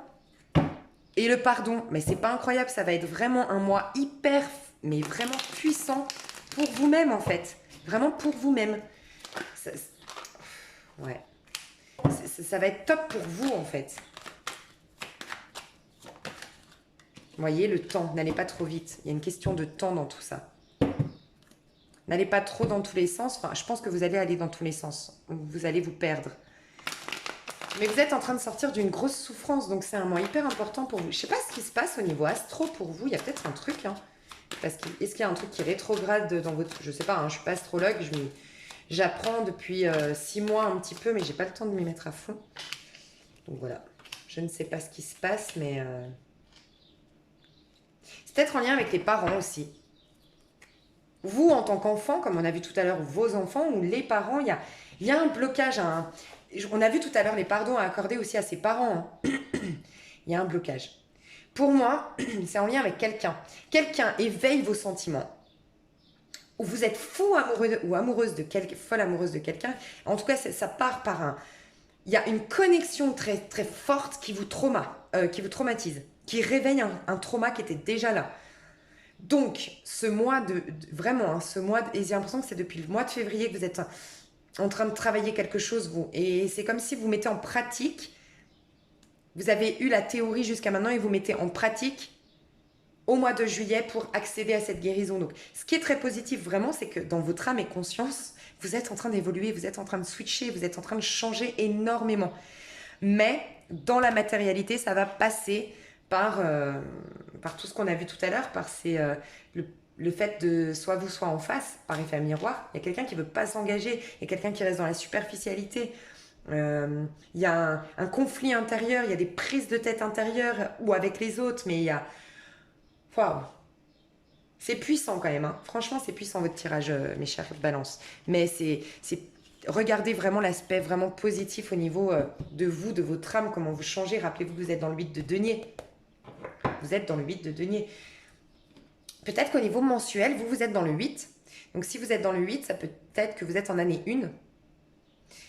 Et le pardon, mais c'est pas incroyable, ça va être vraiment un mois hyper, mais vraiment puissant pour vous-même, en fait. Vraiment pour vous-même. Ouais. Ça va être top pour vous, en fait. Vous voyez, le temps, n'allez pas trop vite. Il y a une question de temps dans tout ça. N'allez pas trop dans tous les sens. Enfin, je pense que vous allez aller dans tous les sens. Vous allez vous perdre. Mais vous êtes en train de sortir d'une grosse souffrance, donc c'est un mois hyper important pour vous. Je ne sais pas ce qui se passe au niveau astro pour vous, il y a peut-être un truc. Hein. Est-ce qu'il y a un truc qui est rétrograde dans votre... Je ne sais pas, hein, je ne suis pas astrologue, j'apprends depuis 6 mois un petit peu, mais j'ai pas le temps de m'y mettre à fond. Donc voilà, je ne sais pas ce qui se passe, mais... C'est peut-être en lien avec les parents aussi. Vous, en tant qu'enfant, comme on a vu tout à l'heure, vos enfants ou les parents, il y a un blocage, on a vu tout à l'heure les pardons à accorder aussi à ses parents. Hein. Il y a un blocage. Pour moi, c'est en lien avec quelqu'un. Quelqu'un éveille vos sentiments. ou vous êtes fou amoureux ou amoureuse de quelqu'un, folle amoureuse de quelqu'un. En tout cas, ça part par un... Il y a une connexion très, très forte qui vous traumatise, qui réveille un trauma qui était déjà là. Donc, ce mois vraiment, hein, et j'ai l'impression que c'est depuis le mois de février que vous êtes en train de travailler quelque chose, vous. Et c'est comme si vous mettez en pratique, vous avez eu la théorie jusqu'à maintenant et vous mettez en pratique au mois de juillet pour accéder à cette guérison. Donc, ce qui est très positif vraiment, c'est que dans votre âme et conscience, vous êtes en train d'évoluer, vous êtes en train de switcher, vous êtes en train de changer énormément. Mais dans la matérialité, ça va passer par tout ce qu'on a vu tout à l'heure, par le fait de soit vous, soit en face, par effet miroir. Il y a quelqu'un qui ne veut pas s'engager, il y a quelqu'un qui reste dans la superficialité. Il y a un conflit intérieur, il y a des prises de tête intérieures ou avec les autres, mais il y a... Waouh! C'est puissant quand même, hein. Franchement, c'est puissant votre tirage, mes chers balances. Mais regardez vraiment l'aspect vraiment positif au niveau de vous, de votre âme, comment vous changez. Rappelez-vous que vous êtes dans le 8 de denier. Vous êtes dans le 8 de denier. Peut-être qu'au niveau mensuel, vous êtes dans le 8. Donc si vous êtes dans le 8, ça peut être que vous êtes en année 1.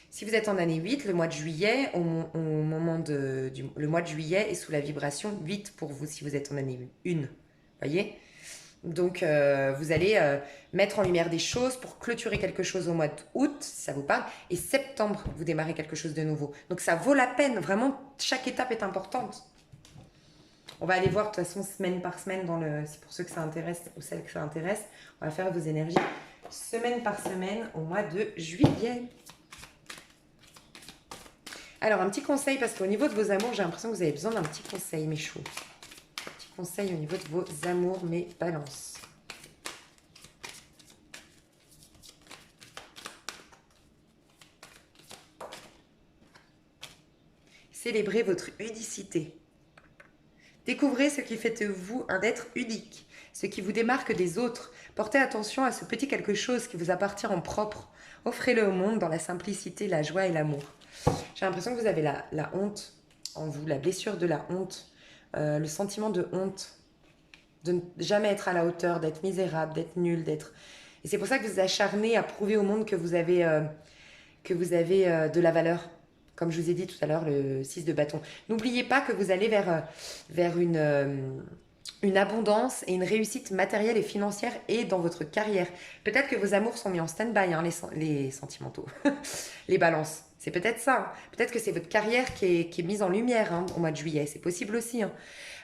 Si vous êtes en année 8, le mois de juillet, le mois de juillet est sous la vibration 8 pour vous si vous êtes en année 1. Voyez? Donc, vous allez mettre en lumière des choses pour clôturer quelque chose au mois d'août, si ça vous parle. Et septembre, vous démarrez quelque chose de nouveau. Donc, ça vaut la peine. Vraiment, chaque étape est importante. On va aller voir de toute façon semaine par semaine c'est pour ceux que ça intéresse ou celles que ça intéresse. On va faire vos énergies semaine par semaine au mois de juillet. Alors, un petit conseil, parce qu'au niveau de vos amours, j'ai l'impression que vous avez besoin d'un petit conseil, mes choux. Conseil au niveau de vos amours, mes balances. Célébrez votre unicité. Découvrez ce qui fait de vous un être unique, ce qui vous démarque des autres. Portez attention à ce petit quelque chose qui vous appartient en propre. Offrez-le au monde dans la simplicité, la joie et l'amour. J'ai l'impression que vous avez la honte en vous, la blessure de la honte. Le sentiment de honte, de ne jamais être à la hauteur, d'être misérable, d'être nul, d'être... Et c'est pour ça que vous acharnez à prouver au monde que vous avez de la valeur. Comme je vous ai dit tout à l'heure, le 6 de bâton. N'oubliez pas que vous allez vers une abondance et une réussite matérielle et financière et dans votre carrière. Peut-être que vos amours sont mis en stand-by, hein, les sentimentaux, les balances. C'est peut-être ça. Hein. Peut-être que c'est votre carrière qui est mise en lumière, hein, au mois de juillet. C'est possible aussi. Hein.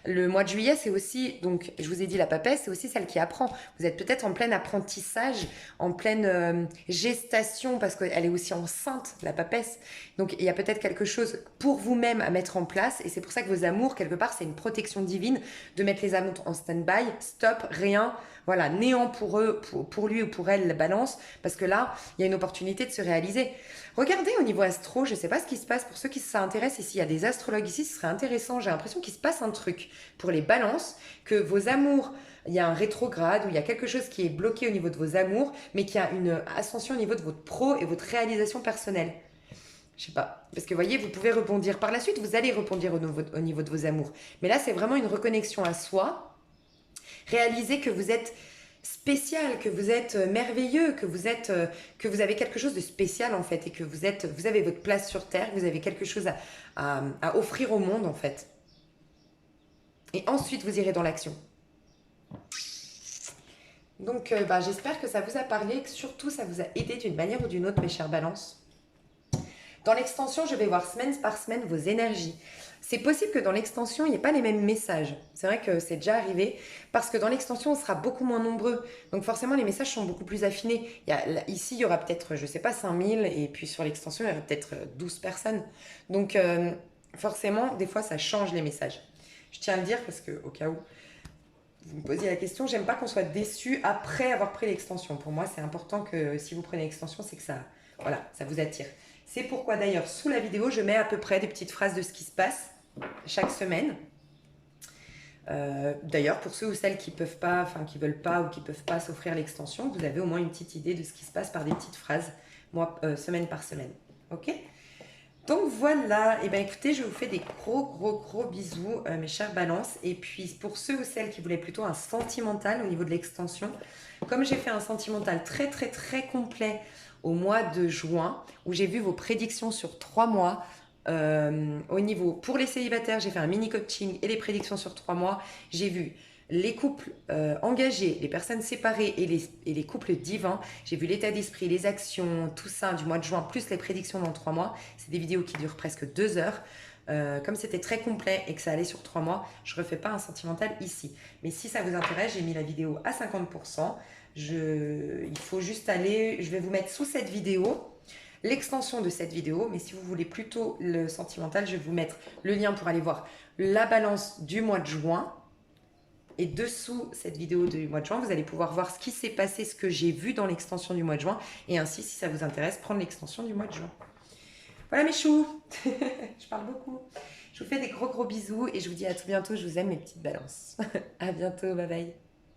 Le mois de juillet, c'est aussi, donc je vous ai dit la papesse, c'est aussi celle qui apprend. Vous êtes peut-être en plein apprentissage, en pleine gestation, parce qu'elle est aussi enceinte, la papesse. Donc il y a peut-être quelque chose pour vous-même à mettre en place, et c'est pour ça que vos amours, quelque part, c'est une protection divine de mettre les amours en stand-by, stop, rien, voilà, néant pour eux, pour lui ou pour elle, la balance, parce que là, il y a une opportunité de se réaliser. Regardez au niveau astro, je ne sais pas ce qui se passe pour ceux qui s'intéressent ici. Il y a des astrologues ici, ce serait intéressant. J'ai l'impression qu'il se passe un truc pour les balances, que vos amours, il y a un rétrograde ou il y a quelque chose qui est bloqué au niveau de vos amours, mais qui a une ascension au niveau de votre pro et votre réalisation personnelle. Je sais pas. Parce que vous voyez, vous pouvez rebondir. Par la suite, vous allez rebondir au niveau de vos amours. Mais là, c'est vraiment une reconnexion à soi. Réalisez que vous êtes spécial, que vous êtes merveilleux, que vous avez quelque chose de spécial en fait et que vous avez votre place sur terre, que vous avez quelque chose à offrir au monde en fait. Et ensuite vous irez dans l'action. Donc j'espère que ça vous a parlé, que surtout ça vous a aidé d'une manière ou d'une autre, mes chères balances. Dans l'extension, je vais voir semaine par semaine vos énergies. C'est possible que dans l'extension, il n'y ait pas les mêmes messages. C'est vrai que c'est déjà arrivé parce que dans l'extension, on sera beaucoup moins nombreux. Donc forcément, les messages sont beaucoup plus affinés. Ici, il y aura peut-être, je ne sais pas, 5000 et puis sur l'extension, il y aura peut-être 12 personnes. Donc forcément, des fois, ça change les messages. Je tiens à le dire parce que au cas où vous me posiez la question, j'aime pas qu'on soit déçu après avoir pris l'extension. Pour moi, c'est important que si vous prenez l'extension, c'est que ça vous attire. C'est pourquoi d'ailleurs, sous la vidéo, je mets à peu près des petites phrases de ce qui se passe chaque semaine. D'ailleurs, pour ceux ou celles qui veulent pas ou qui peuvent pas s'offrir l'extension, vous avez au moins une petite idée de ce qui se passe par des petites phrases, semaine par semaine. Ok ? Donc voilà, et bien écoutez, je vous fais des gros bisous, mes chères balances. Et puis pour ceux ou celles qui voulaient plutôt un sentimental au niveau de l'extension, comme j'ai fait un sentimental très complet au mois de juin, où j'ai vu vos prédictions sur 3 mois, au niveau, pour les célibataires, j'ai fait un mini coaching et les prédictions sur 3 mois. J'ai vu les couples engagés, les personnes séparées et les couples divins. J'ai vu l'état d'esprit, les actions, tout ça du mois de juin, plus les prédictions dans 3 mois. C'est des vidéos qui durent presque 2 heures. Comme c'était très complet et que ça allait sur 3 mois, je ne refais pas un sentimental ici. Mais si ça vous intéresse, j'ai mis la vidéo à 50%. Il faut juste aller, je vais vous mettre sous cette vidéo l'extension de cette vidéo, mais si vous voulez plutôt le sentimental, je vais vous mettre le lien pour aller voir la balance du mois de juin. Et dessous cette vidéo du mois de juin, vous allez pouvoir voir ce qui s'est passé, ce que j'ai vu dans l'extension du mois de juin. Et ainsi, si ça vous intéresse, prendre l'extension du mois de juin. Voilà mes choux, je parle beaucoup. Je vous fais des gros bisous et je vous dis à tout bientôt. Je vous aime mes petites balances. À bientôt, bye bye.